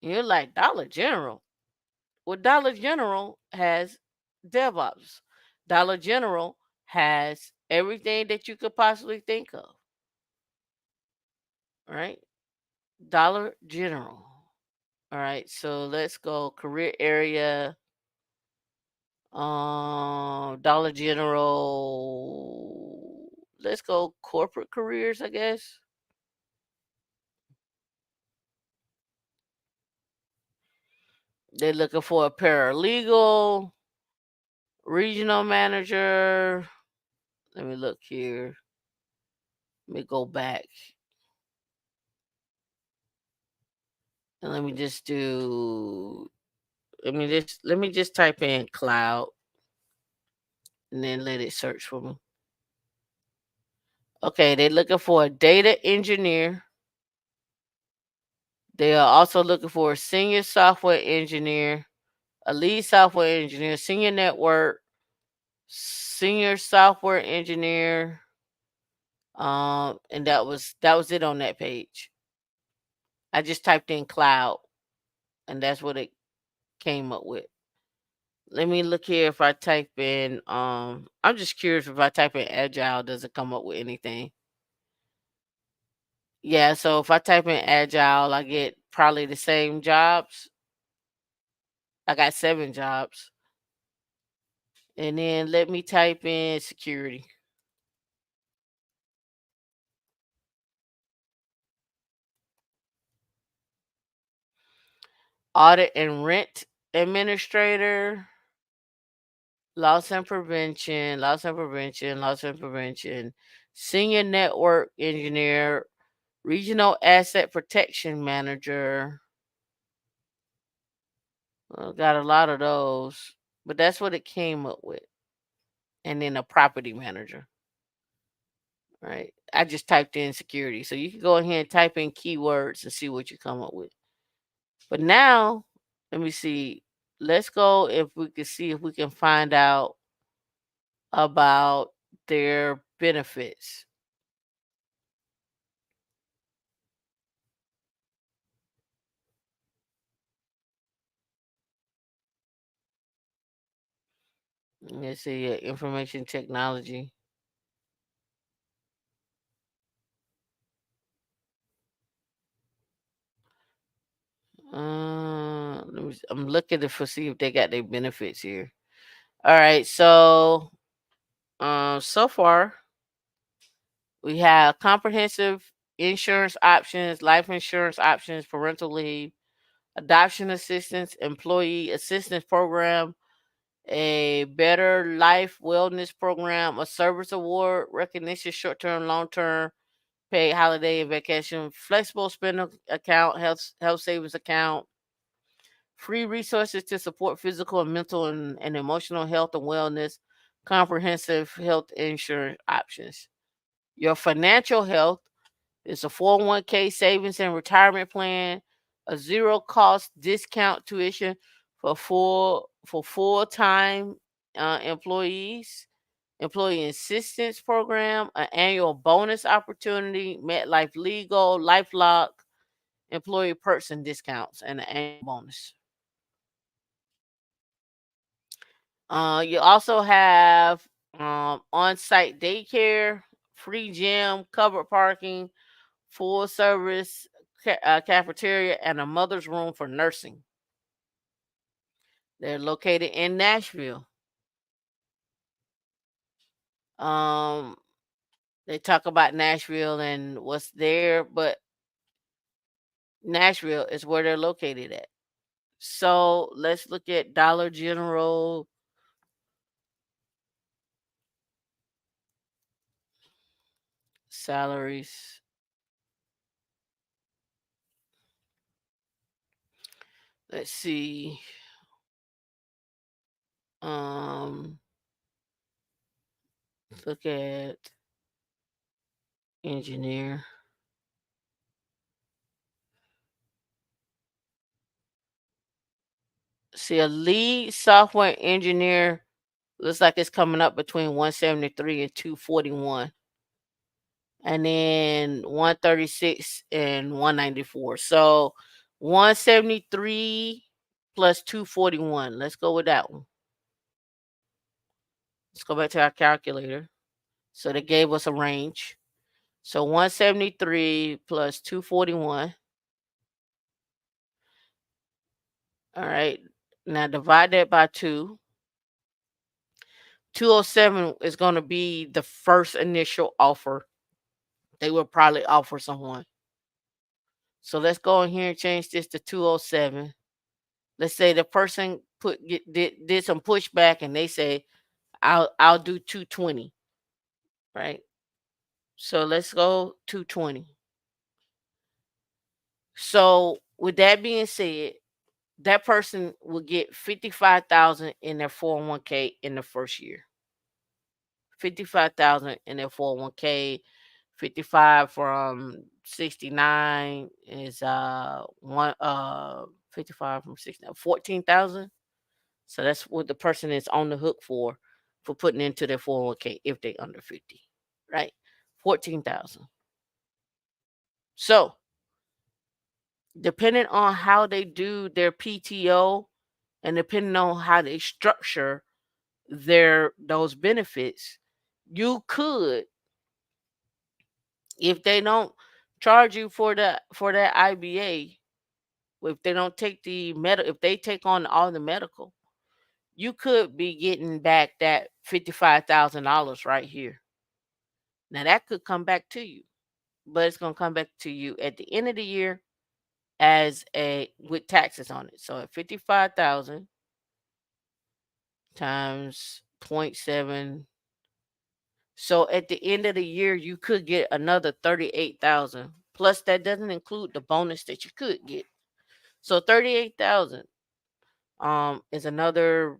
And you're like, Dollar General? Well, Dollar General has DevOps. Dollar General has everything that you could possibly think of. All right. Dollar General. All right. So let's go career area. Dollar General. Let's go corporate careers, I guess. They're looking for a paralegal, regional manager. Let me look here. Let me go back and let me just type in cloud and then let it search for me. Okay, they're looking for a data engineer. They are also looking for a senior software engineer, a lead software engineer, senior network, senior software engineer. And that was it on that page. I just typed in cloud, and that's what it came up with. Let me look here if I type in. I'm just curious if I type in agile, does it come up with anything? Yeah, so if I type in agile, I get probably the same jobs. I got 7 jobs. And then let me type in security. Audit and rent administrator, loss and prevention, senior network engineer, regional asset protection manager. Well, got a lot of those, but that's what it came up with. And then a property manager, right? I just typed in security. So you can go ahead and type in keywords and see what you come up with. But now, let me see. Let's go if we can see if we can find out about their benefits. Let's see, information technology. I'm looking to see if they got their benefits here. All right, so far we have comprehensive insurance options, life insurance options, parental leave, adoption assistance, employee assistance program, a better life wellness program, a service award, recognition, short term, long term, paid holiday and vacation, flexible spending account, health savings account, free resources to support physical and mental and emotional health and wellness, comprehensive health insurance options. Your financial health is a 401k savings and retirement plan, a zero cost discount tuition for full time employees, employee assistance program, an annual bonus opportunity, MetLife Legal, LifeLock, employee perks and discounts, and an annual bonus. You also have on-site daycare, free gym, covered parking, full service cafeteria, and a mother's room for nursing. They're located in Nashville. Um, they talk about Nashville and what's there, but Nashville is where they're located at. So let's look at Dollar General salaries. Let's see. Um, look at engineer. See, a lead software engineer looks like it's coming up between 173 and 241, and then 136 and 194. So 173 plus 241. Let's go with that one. Let's go back to our calculator. So they gave us a range. So 173 plus 241. All right. Now divide that by 2. 207 is going to be the first initial offer they will probably offer someone. So let's go in here and change this to 207. Let's say the person did some pushback and they say, I'll do 220, right? So let's go 220. So with that being said, that person will get 55,000 in their 401k in the first year. 55,000 in their 401k. 55 from 69 is 55 from 69, 14,000. So that's what the person is on the hook for putting into their 401k if they under 50, right? 14,000. So depending on how they do their PTO and depending on how they structure those benefits, you could, if they don't charge you for that IBA, if they don't take if they take on all the medical, you could be getting back that $55,000 right here. Now that could come back to you, but it's gonna come back to you at the end of the year as a with taxes on it. So at 55,000 times 0.7. So at the end of the year, you could get another 38,000. Plus, that doesn't include the bonus that you could get. So 38,000 is another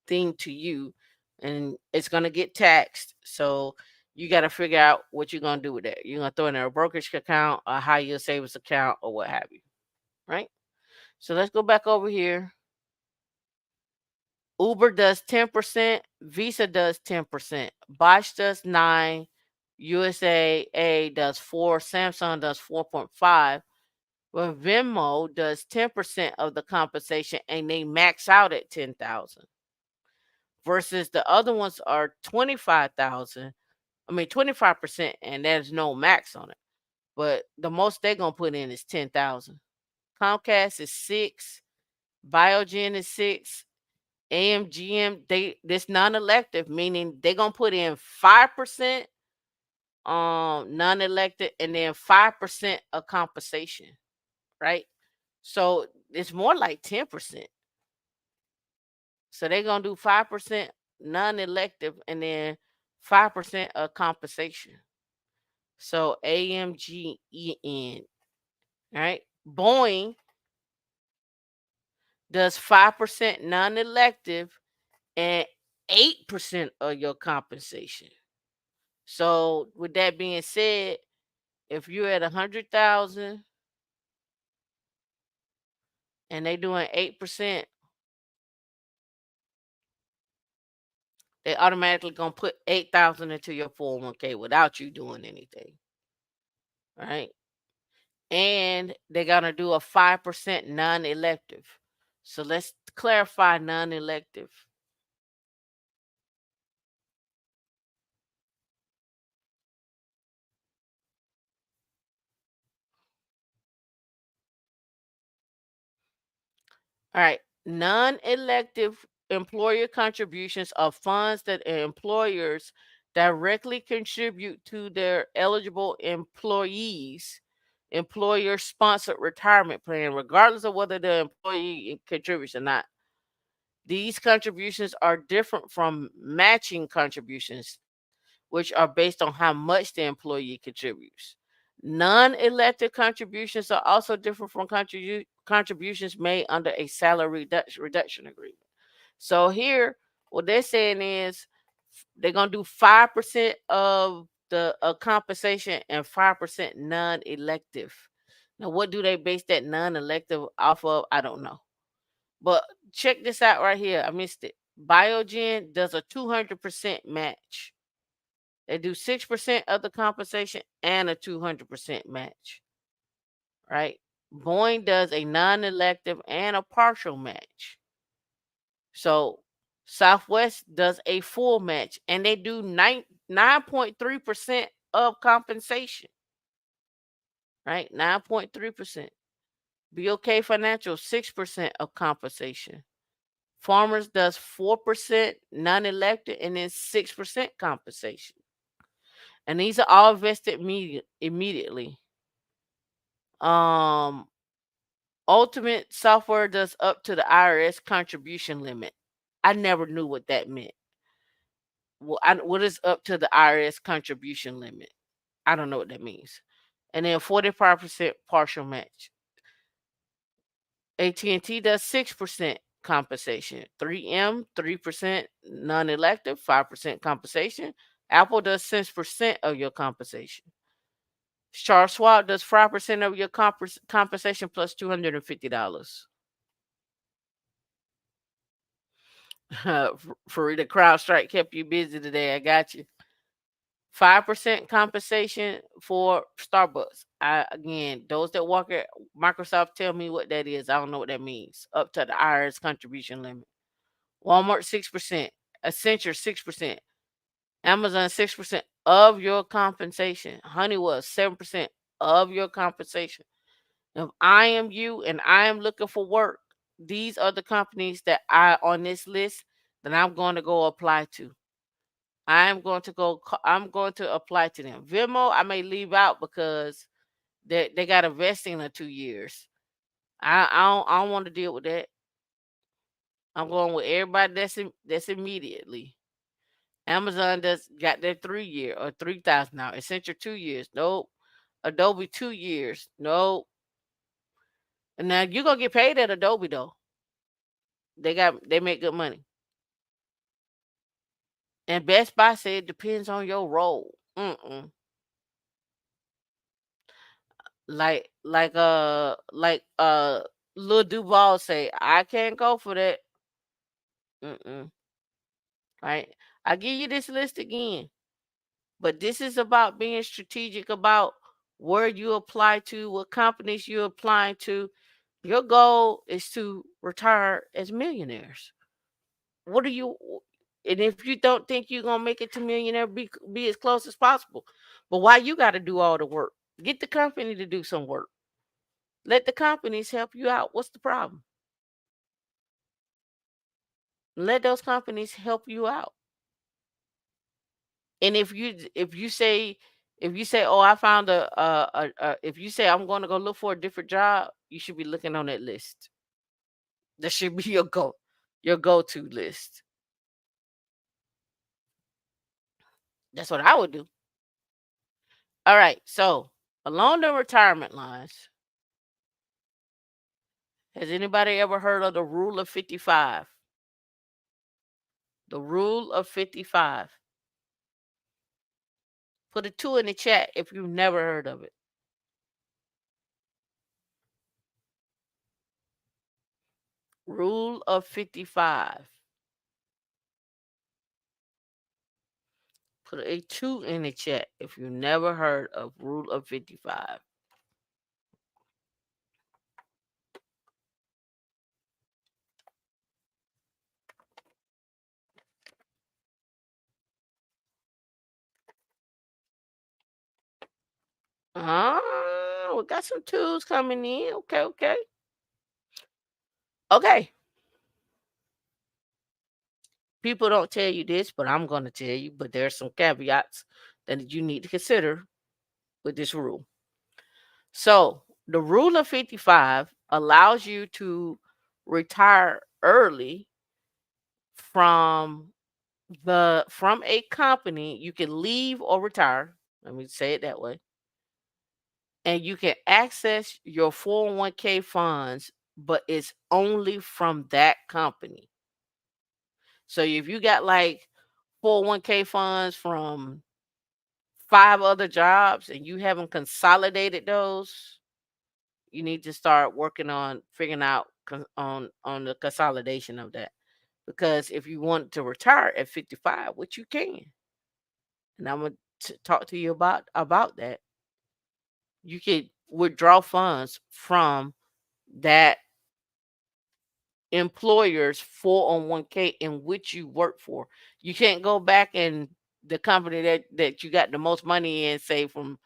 thing to you, and it's gonna get taxed. So you got to figure out what you're gonna do with that. You're gonna throw it in a brokerage account, a high yield savings account, or what have you, right? So let's go back over here. Uber does 10%, Visa does 10%, Bosch does 9, USAA does 4, Samsung does 4.5. Well, Venmo does 10% of the compensation and they max out at 10,000. Versus the other ones are 25,000. I mean 25% and there's no max on it. But the most they're gonna put in is 10,000. Comcast is 6, Biogen is 6, AMGM, this non-elective, meaning they're gonna put in 5% non-elected and then 5% of compensation, right? So it's more like 10%. So they're gonna do 5% non-elective and then 5% of compensation. So AMGEN, right? Boeing does 5% non-elective and 8% of your compensation. So with that being said, if you're at 100,000 and they doing 8%, they automatically gonna put 8,000 into your 401k without you doing anything, right? And they're gonna do a 5% non-elective. So let's clarify non-elective. All right. Non-elective employer contributions are funds that employers directly contribute to their eligible employees' employer sponsored retirement plan, regardless of whether the employee contributes or not. These contributions are different from matching contributions, which are based on how much the employee contributes. Non-elective contributions are also different from contributions made under a salary reduction agreement. So here, what they're saying is they're gonna do 5% of the compensation and 5% non-elective. Now, what do they base that non-elective off of? I don't know. But check this out right here. I missed it. Biogen does a 200% match. They do 6% of the compensation and a 200% match, right? Boeing does a non-elective and a partial match. So Southwest does a full match and they do 9.3% of compensation, right? 9.3%. BOK Financial, 6% of compensation. Farmers does 4% non-elected and then 6% compensation. And these are all vested immediately. Um, Ultimate software does up to the IRS contribution limit. I never knew what that meant. What is up to the IRS contribution limit? I don't know what that means. And then 45% partial match. AT&T does 6% compensation. 3M 3% non-elective, 5% compensation. Apple does 6% of your compensation. Charles Schwab does 5% of your compensation plus $250. Farida, CrowdStrike kept you busy today. I got you. 5% compensation for Starbucks. Again, those that work at Microsoft tell me what that is. I don't know what that means. Up to the IRS contribution limit. Walmart 6%. Accenture 6%. Amazon 6% of your compensation. Honeywell 7% of your compensation. If I am you and I am looking for work, these are the companies that I on this list that I'm going to go apply to. I'm going to apply to them. Venmo, I may leave out because they got a vesting of 2 years. I don't want to deal with that. I'm going with everybody that's immediately. Amazon does got their 3 year or 3,000 now. Accenture 2 years. Nope. Adobe 2 years. Nope. And now you're gonna get paid at Adobe though. They make good money. And Best Buy said it depends on your role. Mm-mm. Like Lil Duval say, I can't go for that. Mm-mm. Right. I give you this list again, but this is about being strategic about where you apply to, what companies you apply to. Your goal is to retire as millionaires. What are you? And if you don't think you're gonna make it to millionaire, be as close as possible. But why you got to do all the work? Get the company to do some work. Let the companies help you out. What's the problem? Let those companies help you out. And if you say, oh, I found if you say I'm going to go look for a different job, you should be looking on that list. That should be your go-to list. That's what I would do. All right. So along the retirement lines, has anybody ever heard of the rule of 55? The rule of 55. Put a two in the chat if you've never heard of it. Rule of 55. Put a two in the chat if you never heard of rule of 55. We got some twos coming in. Okay, okay. Okay. People don't tell you this, but I'm going to tell you. But there's some caveats that you need to consider with this rule. So, the rule of 55 allows you to retire early from from a company. You can leave or retire. Let me say it that way. And you can access your 401k funds, but it's only from that company. So if you got like 401k funds from 5 other jobs and you haven't consolidated those, you need to start working on figuring out on the consolidation of that. Because if you want to retire at 55, which you can, and I'm gonna talk to you about that, you could withdraw funds from that employer's 401k in which you work for. You can't go back and the company that you got the most money in, say from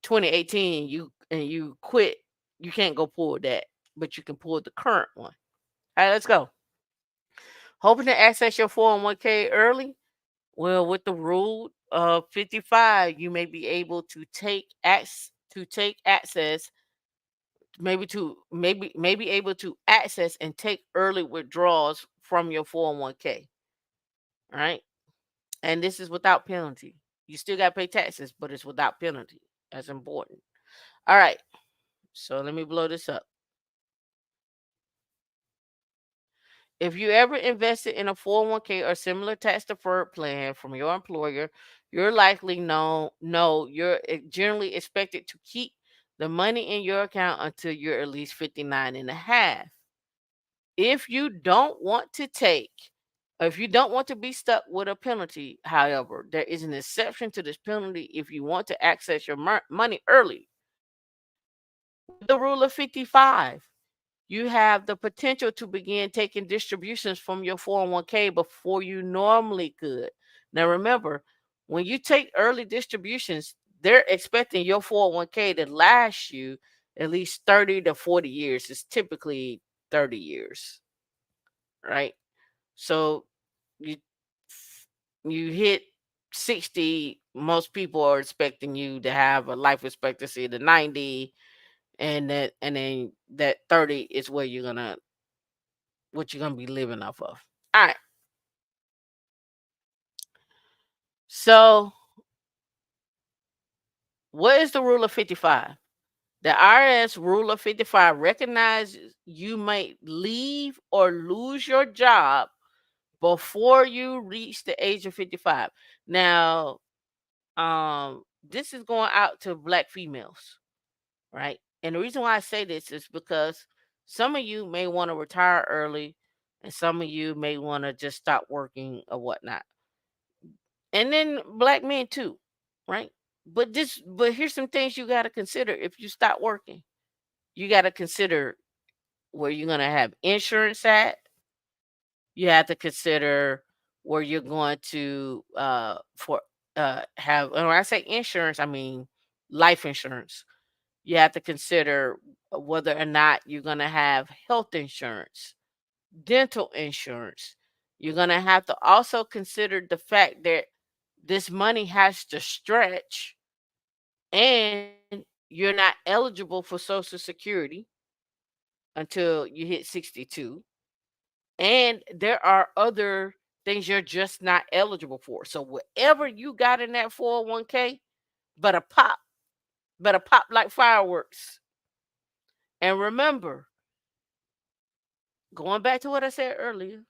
2018, you quit. You can't go pull that, but you can pull the current one. All right, let's go. Hoping to access your 401k early. Well, with the rule of 55, you may be able to take access maybe able to access and take early withdrawals from your 401k, right? And this is without penalty. You still got to pay taxes, but it's without penalty. That's important. All right. So let me blow this up. If you ever invested in a 401k or similar tax deferred plan from your employer, you're likely know you're generally expected to keep the money in your account until you're at least 59 and a half. If you don't want to take, or if you don't want to be stuck with a penalty, however, there is an exception to this penalty if you want to access your money early. With the rule of 55, you have the potential to begin taking distributions from your 401k before you normally could. Now, remember, when you take early distributions, they're expecting your 401k to last you at least 30 to 40 years. It's typically 30 years, right? So you you hit 60, most people are expecting you to have a life expectancy to 90, and then that 30 is where what you're gonna be living off of. All right. So what is the rule of 55? The IRS rule of 55 recognizes you may leave or lose your job before you reach the age of 55. Now, this is going out to black females, right? And the reason why I say this is because some of you may want to retire early, and some of you may want to just stop working or whatnot. And then black men too, right? But here's some things you got to consider if you stop working. You got to consider where you're going to have insurance at. You have to consider where you're going to for have, and when I say insurance, I mean life insurance. You have to consider whether or not you're going to have health insurance, dental insurance. You're going to have to also consider the fact that this money has to stretch, and you're not eligible for Social Security until you hit 62. And there are other things you're just not eligible for. So whatever you got in that 401k better pop, better pop like fireworks. And remember, going back to what I said earlier,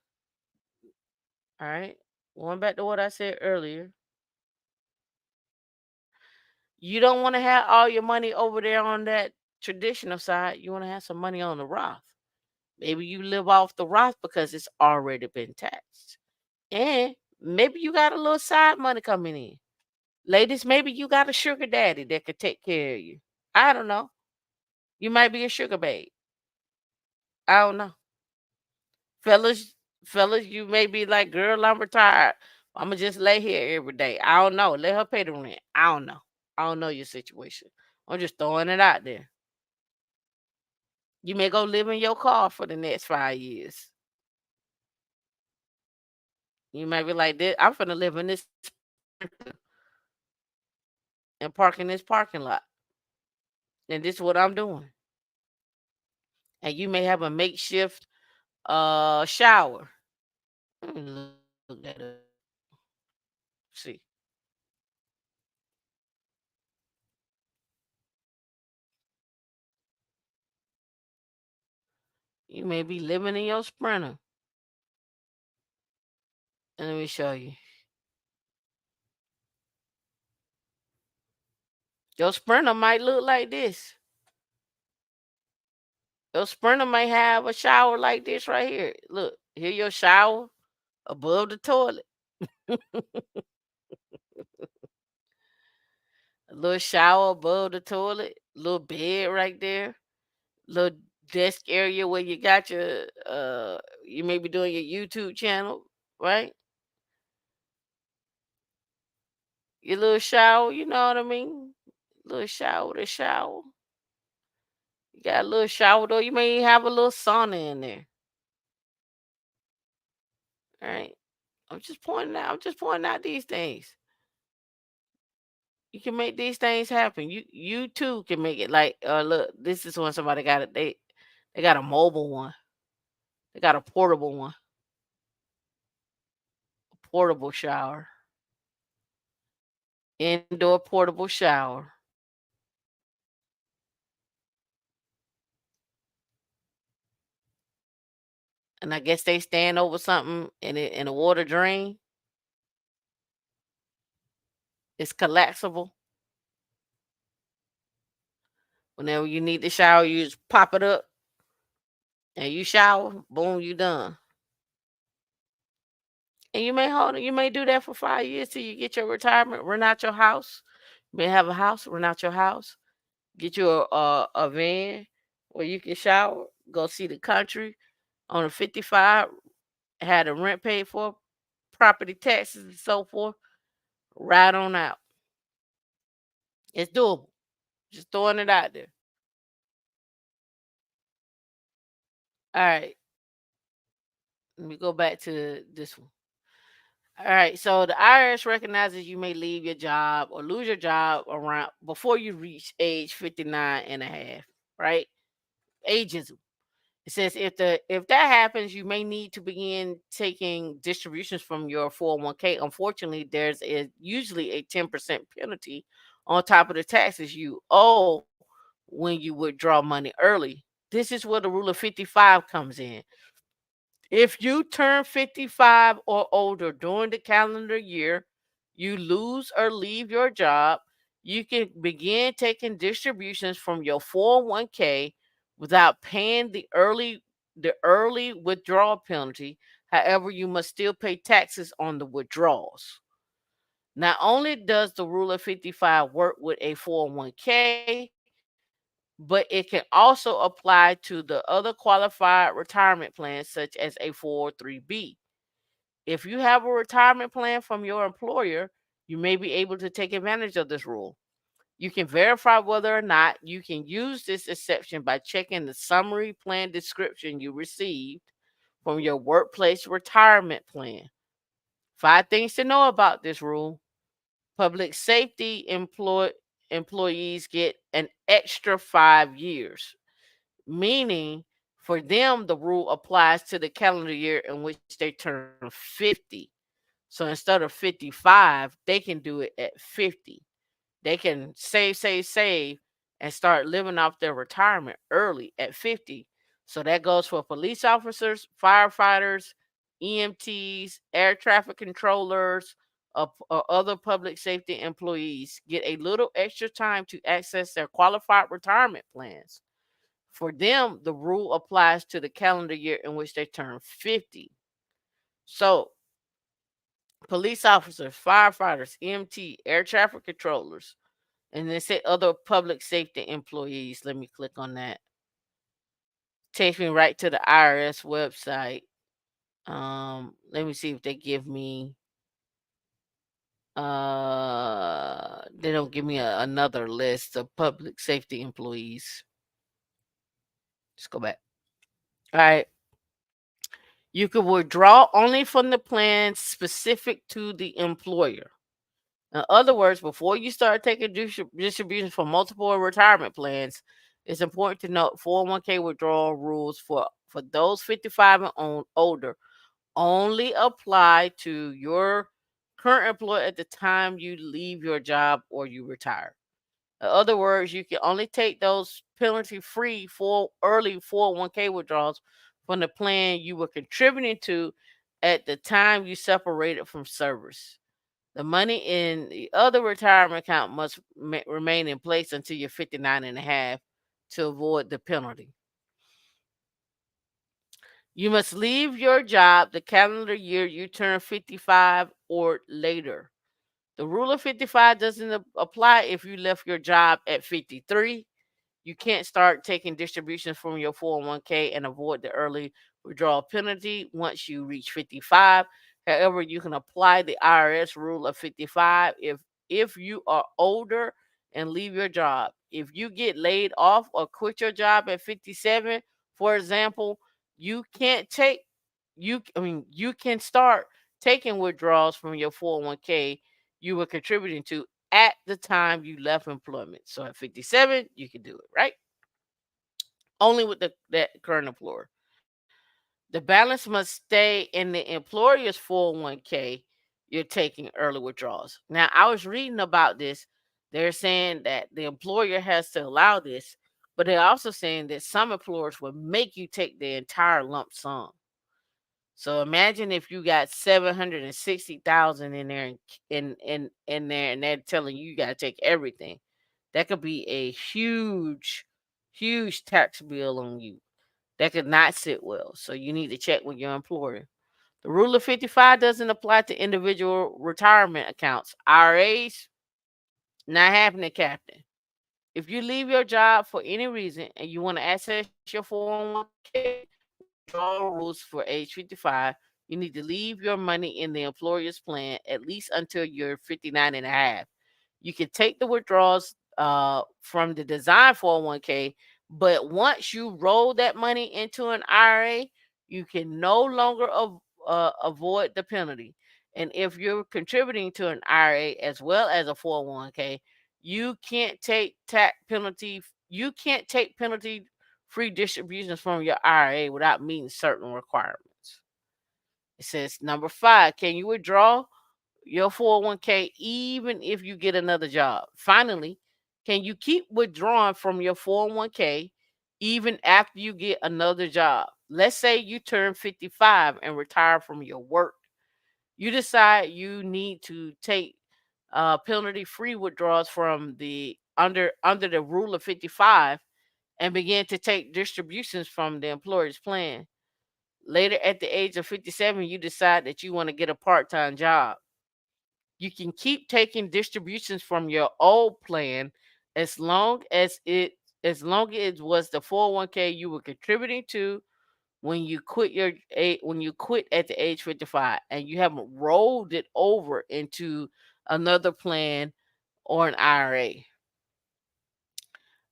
all right? Going back to what I said earlier, you don't want to have all your money over there on that traditional side. You want to have some money on the Roth. Maybe you live off the Roth because it's already been taxed. And maybe you got a little side money coming in. Ladies, maybe you got a sugar daddy that could take care of you. I don't know. You might be a sugar babe. I don't know. Fellas, fellas, you may be like, girl, I'm retired. I'ma just lay here every day. I don't know. Let her pay the rent. I don't know. I don't know your situation. I'm just throwing it out there. You may go live in your car for the next 5 years. You might be like, this, I'm finna live in this and park in this parking lot. And this is what I'm doing. And you may have a makeshift shower. Let me look that up. See. You may be living in your sprinter. And let me show you. Your sprinter might look like this. Your sprinter might have a shower like this right here. Look, here your shower above the toilet. A little shower above the toilet. Little bed right there. Little desk area where you got your you may be doing your YouTube channel, right? Your little shower, you know what I mean? Little shower to shower. You got a little shower though. You may have a little sauna in there. All right. I'm just pointing out these things. You can make these things happen. You too can make it. Like, look, this is when somebody got it. They got a mobile one. They got a portable one, portable shower, indoor portable shower. And I guess they stand over something and the water drain. It's collapsible. Whenever you need to shower, you just pop it up and you shower. Boom, you done. And you may hold it. You may do that for 5 years till you get your retirement. Rent out your house. You may have a house. Rent out your house. Get you a van where you can shower. Go see the country on a 55. Had the rent paid for, property taxes and so forth. Right on out. It's doable. Just throwing it out there. All right. Let me go back to this one. All right. So the IRS recognizes you may leave your job or lose your job around before you reach age 59 and a half, right? Ageism. It says if that happens, you may need to begin taking distributions from your 401k. Unfortunately, usually a 10% penalty on top of the taxes you owe when you withdraw money early. This is where the rule of 55 comes in. If you turn 55 or older during the calendar year, you lose or leave your job, you can begin taking distributions from your 401k without paying the early withdrawal penalty. However, you must still pay taxes on the withdrawals. Not only does the rule of 55 work with a 401k, but it can also apply to the other qualified retirement plans, such as a 403b. If you have a retirement plan from your employer, you may be able to take advantage of this rule. You can verify whether or not you can use this exception by checking the summary plan description you received from your workplace retirement plan. 5 things to know about this rule. Public safety employees get an extra 5 years, meaning for them, the rule applies to the calendar year in which they turn 50. So instead of 55, they can do it at 50. They can save, and start living off their retirement early at 50. So that goes for police officers, firefighters, EMTs, air traffic controllers, or other public safety employees get a little extra time to access their qualified retirement plans. For them, the rule applies to the calendar year in which they turn 50. So police officers, firefighters, EMT, air traffic controllers, and then say other public safety employees. Let me click on that. Takes me right to the IRS website. Let me see if they give me they don't give me another list of public safety employees. Let's go back. All right. You can withdraw only from the plan specific to the employer. In other words, before you start taking distributions from multiple retirement plans, it's important to note 401k withdrawal rules for those 55 and older only apply to your current employer at the time you leave your job or you retire. In other words, you can only take those penalty free for early 401k withdrawals from the plan you were contributing to at the time you separated from service. The money in the other retirement account must remain in place until you're 59 and a half to avoid the penalty. You must leave your job the calendar year you turn 55 or later. The rule of 55 doesn't apply if you left your job at 53. You can't start taking distributions from your 401k and avoid the early withdrawal penalty once you reach 55. However, you can apply the IRS rule of 55 if you are older and leave your job. If you get laid off or quit your job at 57, for example, you can't take you can start taking withdrawals from your 401k you were contributing to at the time you left employment. So at 57, you can do it, right? Only with that current employer. The balance must stay in the employer's 401k you're taking early withdrawals. Now, I was reading about this. They're saying that the employer has to allow this, but they're also saying that some employers will make you take the entire lump sum. So imagine if you got 760,000 in there in there and they're telling you got to take everything. That could be a huge tax bill on you. That could not sit well. So you need to check with your employer. The rule of 55 doesn't apply to individual retirement accounts. IRAs, not happening, Captain. If you leave your job for any reason and you want to access your 401k withdrawal rules for age 55, you need to leave your money in the employer's plan at least until you're 59 and a half. You can take the withdrawals from the design 401k, but once you roll that money into an IRA, you can no longer avoid the penalty. And if you're contributing to an IRA as well as a 401k, you can't take tax penalty. You can't take penalty free distributions from your IRA without meeting certain requirements. It says number 5, can you withdraw your 401k even if you get another job? Finally, can you keep withdrawing from your 401k even after you get another job? Let's say you turn 55 and retire from your work. You decide you need to take penalty free withdrawals from the under the rule of 55 and begin to take distributions from the employer's plan. Later at the age of 57, you decide that you want to get a part-time job. You can keep taking distributions from your old plan as long as it was the 401k you were contributing to when you quit at the age 55 and you haven't rolled it over into another plan or an IRA.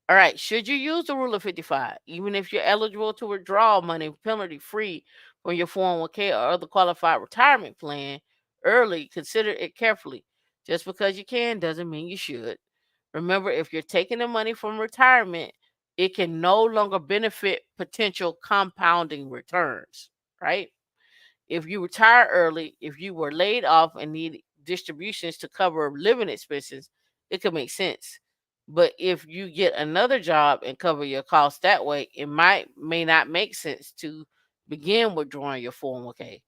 All right, should you use the rule of 55 even if you're eligible to withdraw money penalty free from your 401k or other qualified retirement plan early? Consider it carefully. Just because you can doesn't mean you should. Remember, if you're taking the money from retirement, it can no longer benefit potential compounding returns, right? If you retire early, if you were laid off and need distributions to cover living expenses, it could make sense. But if you get another job and cover your costs that way, it may not make sense to begin withdrawing your 401k.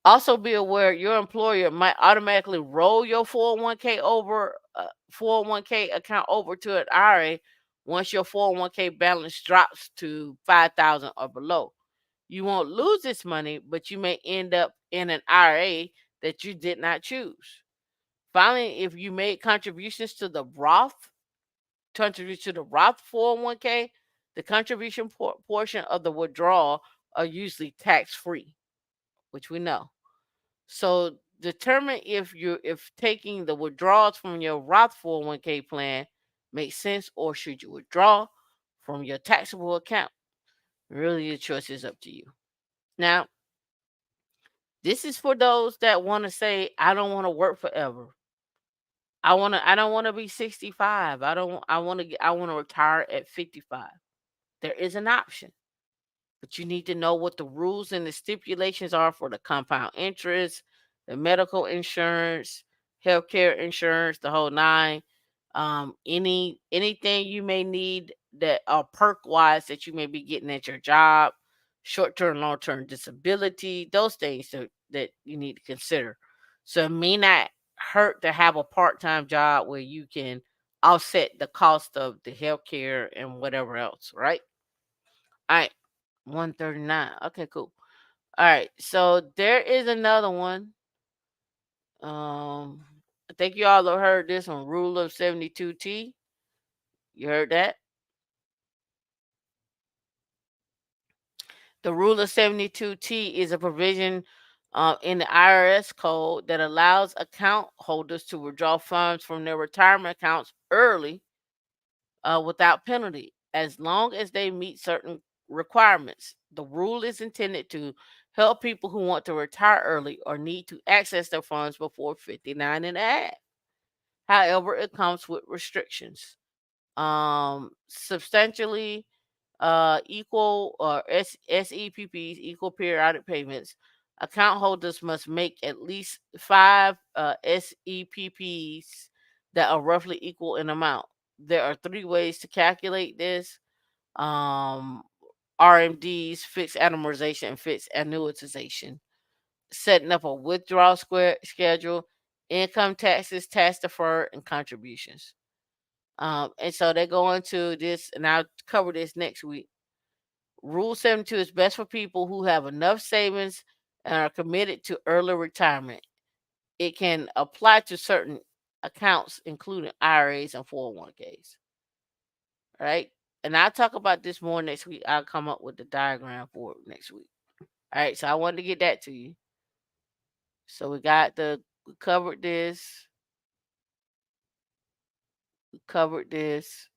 Also, be aware your employer might automatically roll your 401k over 401k account over to an IRA once your 401k balance drops to 5,000 or below. You won't lose this money, but you may end up in an IRA that you did not choose. Finally, if you made contribute to the Roth 401k, the contribution portion of the withdrawal are usually tax free, which we know. So determine if taking the withdrawals from your Roth 401k plan makes sense or should you withdraw from your taxable account. Really, the choice is up to you. Now, this is for those that want to say, I don't want to work forever. I don't want to be 65. I want to retire at 55. There is an option, but you need to know what the rules and the stipulations are for the compound interest, the medical insurance, healthcare insurance, the whole nine. Anything you may need that are perk wise that you may be getting at your job, short term, long term disability, those things that you need to consider. So it may not hurt to have a part time job where you can offset the cost of the healthcare and whatever else, right? All right, 139. Okay, cool. All right, so there is another one. Um, I think you all have heard this one, Rule of 72T. You heard that? The Rule of 72T is a provision in the IRS code that allows account holders to withdraw funds from their retirement accounts early without penalty, as long as they meet certain requirements. The rule is intended to help people who want to retire early or need to access their funds before 59 and a half. However, it comes with restrictions. Substantially equal or SEPPs, equal periodic payments. Account holders must make at least five SEPPs that are roughly equal in amount. There are three ways to calculate this: um, RMDs, fixed amortization, and fixed annuitization. Setting up a withdrawal square schedule, income taxes, tax deferred, and contributions. And so they go into this, and I'll cover this next week. Rule 72 is best for people who have enough savings and are committed to early retirement. It can apply to certain accounts, including IRAs and 401ks. Right? And I'll talk about this more next week. I'll come up with the diagram for it next week. All right. So I wanted to get that to you. So we covered this. We covered this.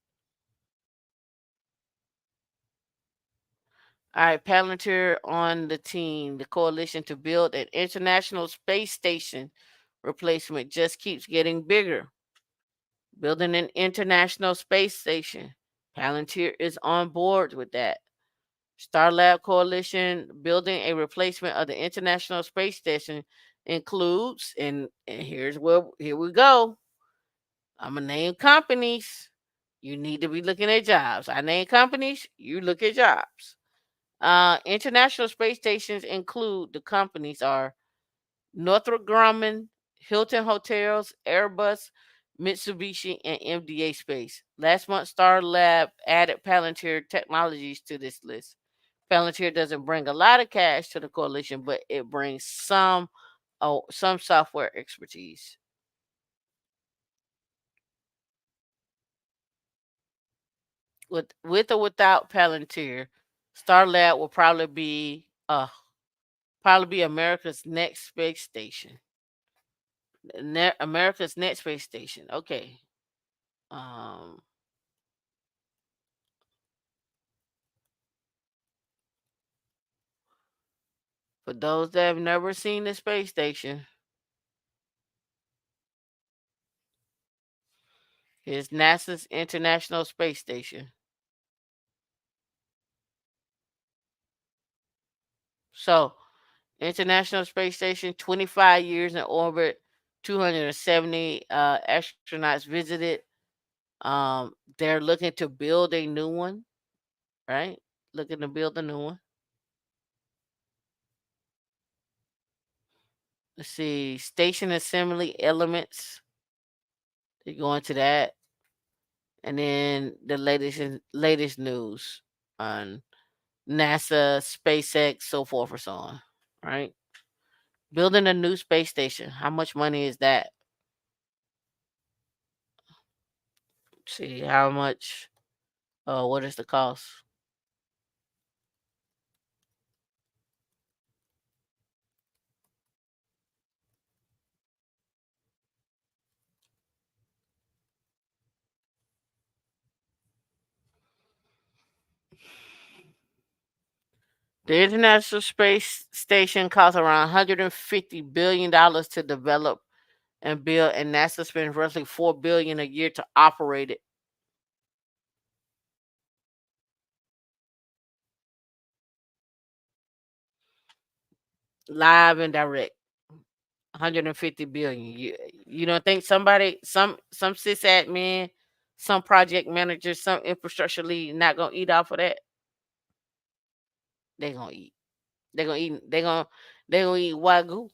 All right, Palantir on the team. The coalition to build an international space station replacement just keeps getting bigger. Building an international space station. Palantir is on board with that. Starlab Coalition building a replacement of the International Space Station includes, and here we go. I'm gonna name companies. You need to be looking at jobs. I name companies, you look at jobs. International space stations include the companies are Northrop Grumman, Hilton Hotels, Airbus, Mitsubishi, and MDA Space. Last month, Star Lab added Palantir Technologies to this list. Palantir doesn't bring a lot of cash to the coalition, but it brings some software expertise. With or without Palantir, Star Lab will probably be America's next space station. America's next space station. Okay. Um, for those that have never seen the space station, here's NASA's International Space Station. So, International Space Station, 25 years in orbit, 270 astronauts visited. They're looking to build a new one, right? Looking to build a new one. Let's see, station assembly elements. They go into that, and then the latest news on NASA, SpaceX, so forth and so on. Right? Building a new space station. How much money is that? See how much. What is the cost? The International Space Station costs around $150 billion to develop and build, and NASA spends roughly $4 billion a year to operate it live and direct. 150 billion. You don't think somebody, some sysadmin, some project manager, some infrastructure lead not gonna eat off of that? They gonna eat. They gonna eat. They gonna eat wagyu.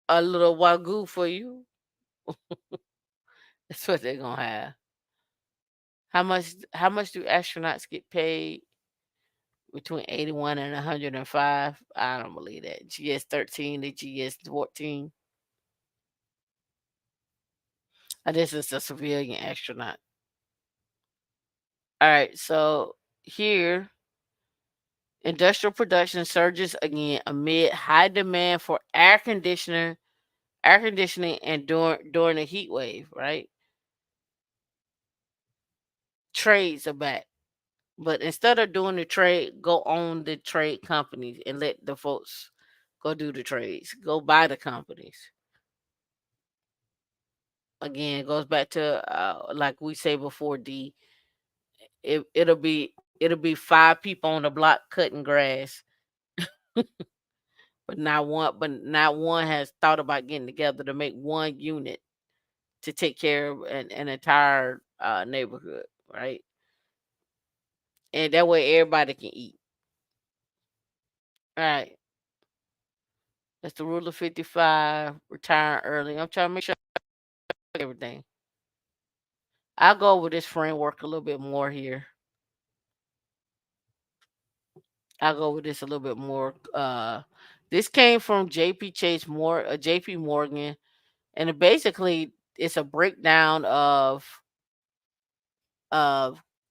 A little wagyu for you. That's what they gonna have. How much do astronauts get paid? Between 81 and 105. I don't believe that. GS 13 to GS 14. This is a civilian astronaut. All right, so here, industrial production surges again amid high demand for air conditioning, and during the heat wave. Right, trades are back, but instead of doing the trade, go on the trade companies and let the folks go do the trades. Go buy the companies. Again, it goes back to like we say before, D. It'll be 5 people on the block cutting grass, but not one has thought about getting together to make one unit to take care of an entire neighborhood, right? And that way everybody can eat. All right. That's the rule of 55, retire early. I'm trying to make sure everything. I'll go over this framework a little bit more here. I'll go over this a little bit more. This came from JP Morgan, and basically it's a breakdown of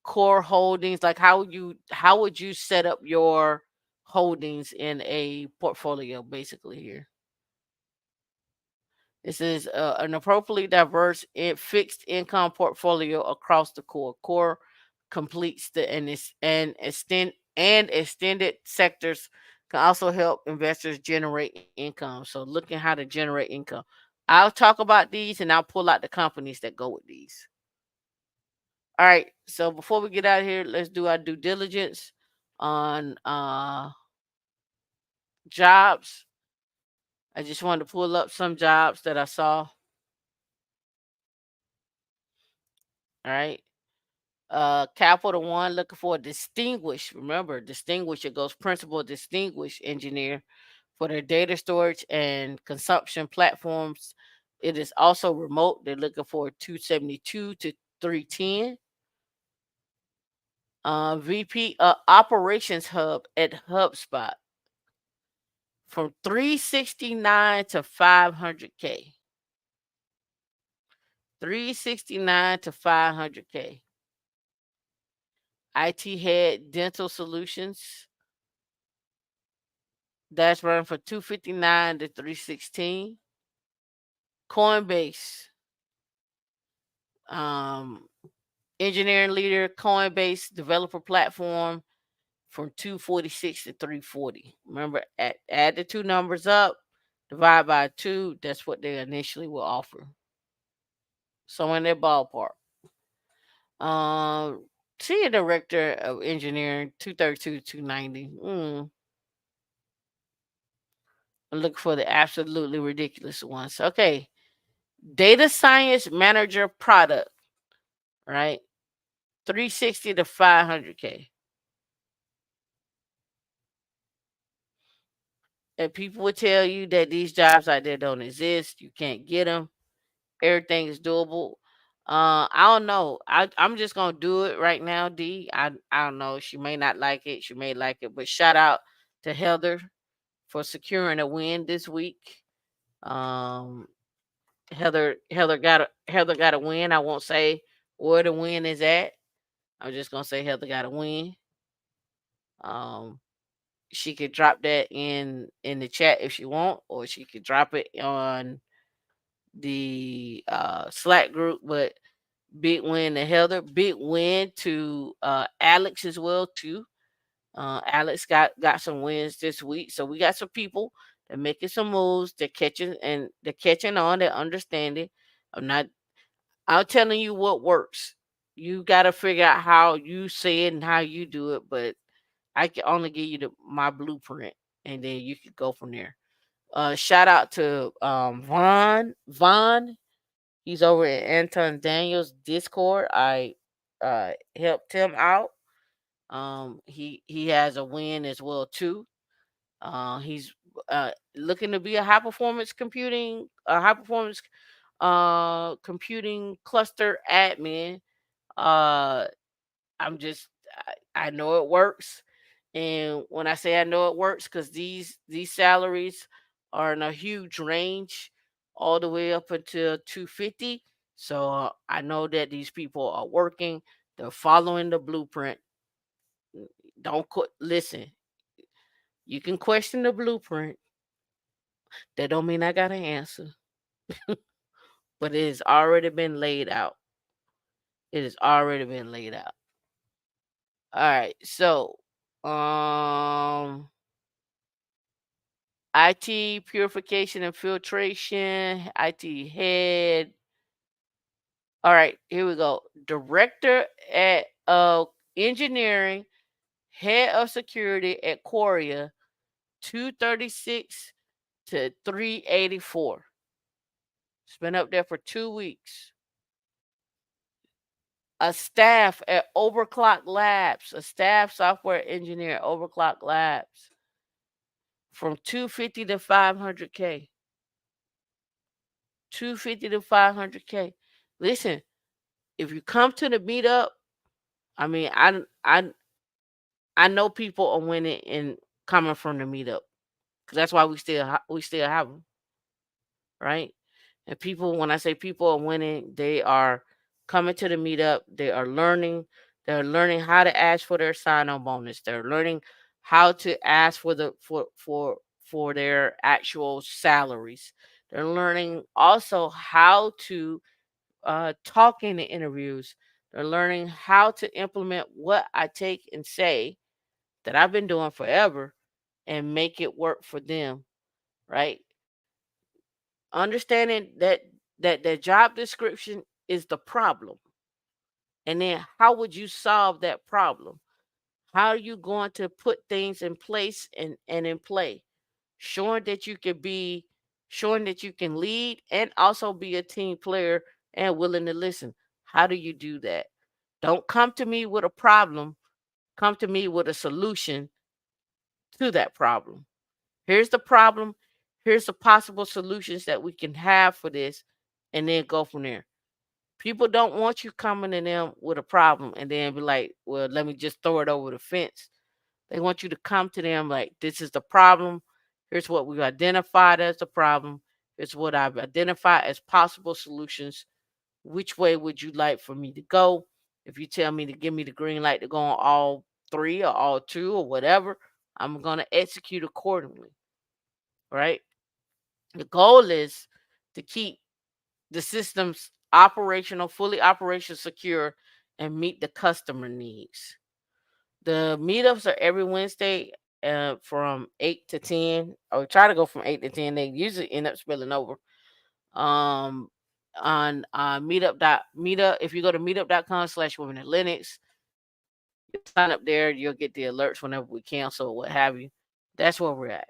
core holdings. Like how would you set up your holdings in a portfolio? Basically, here this is an appropriately diverse fixed income portfolio across the core. Core completes the and extended sectors can also help investors generate income. So looking how to generate income. I'll talk about these and I'll pull out the companies that go with these. All right. So before we get out of here, let's do our due diligence on jobs. I just wanted to pull up some jobs that I saw. All right. Capital One looking for a distinguished, remember, distinguished, it goes principal distinguished engineer for their data storage and consumption platforms. It is also remote. They're looking for 272 to 310. VP operations hub at HubSpot from 369 to 500K. 369 to 500K. IT head dental solutions. That's running for 259 to 316. Coinbase. Um, engineering leader, Coinbase developer platform from 246 to 340. Remember, add the two numbers up, divide by two. That's what they initially will offer. So in their ballpark. Um, Senior director of engineering, 232 to 290. I'm looking for the absolutely ridiculous ones. Okay. Data science manager product, right? 360 to 500K. And people would tell you that these jobs out there don't exist. You can't get them. Everything is doable. I don't know. I'm just gonna do it right now, D. I don't know. She may not like it. She may like it. But shout out to Heather for securing a win this week. Um, Heather got a win. I won't say where the win is at. I'm just gonna say Heather got a win. Um, she could drop that in the chat if she want, or she could drop it on the Slack group. But big win to Heather, big win to Alex as well too. Alex got some wins this week, so we got some people that making some moves. They're catching on. They're understanding. I'm not. I'm telling you what works. You got to figure out how you say it and how you do it. But I can only give you my blueprint, and then you can go from there. Shout out to Vaughn. Vaughn, he's over at Anton Daniels Discord. I helped him out. He has a win as well too. He's looking to be a high performance computing cluster admin. Uh, I know it works. And when I say I know it works, because these salaries are in a huge range, all the way up until 250. So I know that these people are working. They're following the blueprint. Don't listen. You can question the blueprint. That don't mean I got an answer, but it has already been laid out. It has already been laid out. All right. So, um, IT purification and filtration, IT head, All right, here we go. Director at engineering, head of security at Korea, 236 to 384. It's been up there for 2 weeks. A staff at Overclock Labs, a staff software engineer at Overclock Labs, from 250 to 500K. 250 to 500K. Listen, if you come to the meetup, I mean, I know people are winning and coming from the meetup, because that's why we still have them, right? And people, when I say people are winning, they are coming to the meetup. They are learning. They're learning how to ask for their sign-on bonus. They're learning how to ask for for their actual salaries. They're learning also how to talk in the interviews. They're learning how to implement what I take and say that I've been doing forever and make it work for them, right? Understanding that their job description is the problem. And then how would you solve that problem? How are you going to put things in place and in play? Showing that you can be showing that you can lead and also be a team player and willing to listen. How do you do that? Don't come to me with a problem. Come to me with a solution to that problem. Here's the problem. Here's the possible solutions that we can have for this, and then go from there. People don't want you coming to them with a problem and then be like, well, let me just throw it over the fence. They want you to come to them like, this is the problem. Here's what we've identified as the problem. Here's what I've identified as possible solutions. Which way would you like for me to go? If you tell me to give me the green light to go on all three or all two or whatever, I'm going to execute accordingly, right? The goal is to keep the systems operational, fully operational, secure, and meet the customer needs. The meetups are every Wednesday from 8 to 10. Or try to go from 8 to 10. They usually end up spilling over. Um, on meetup, if you go to meetup.com/women in Linux, you'll sign up there. You'll get the alerts whenever we cancel or what have you. That's where we're at.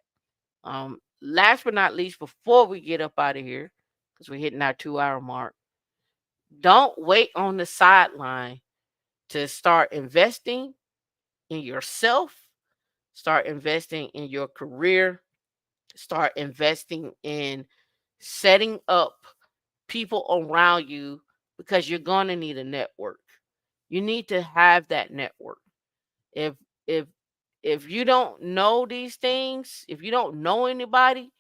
Last but not least, before we get up out of here, because we're hitting our 2 hour mark, don't wait on the sideline to start investing in yourself, start investing in your career, start investing in setting up people around you, because you're going to need a network. You need to have that network. If if if you don't know these things, if you don't know anybody,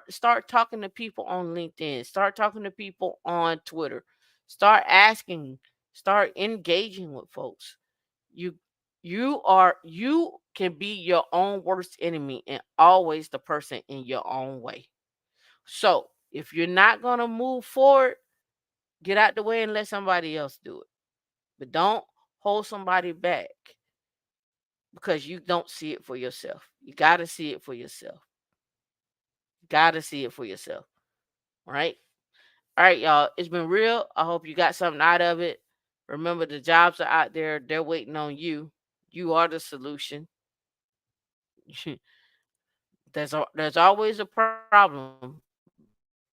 start talking to people on LinkedIn, start talking to people on Twitter, start asking, start engaging with folks. You you can be your own worst enemy and always the person in your own way. So, if you're not going to move forward, get out the way and let somebody else do it. But don't hold somebody back because you don't see it for yourself. You got to see it for yourself. Got to see it for yourself. All right? All right, y'all. It's been real. I hope you got something out of it. Remember, the jobs are out there. They're waiting on you. You are the solution. There's always a problem,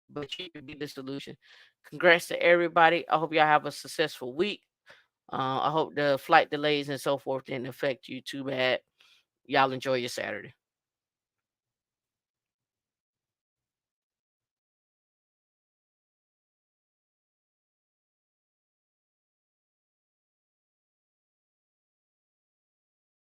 but you can be the solution. Congrats to everybody. I hope y'all have a successful week. I hope the flight delays and so forth didn't affect you too bad. Y'all enjoy your Saturday.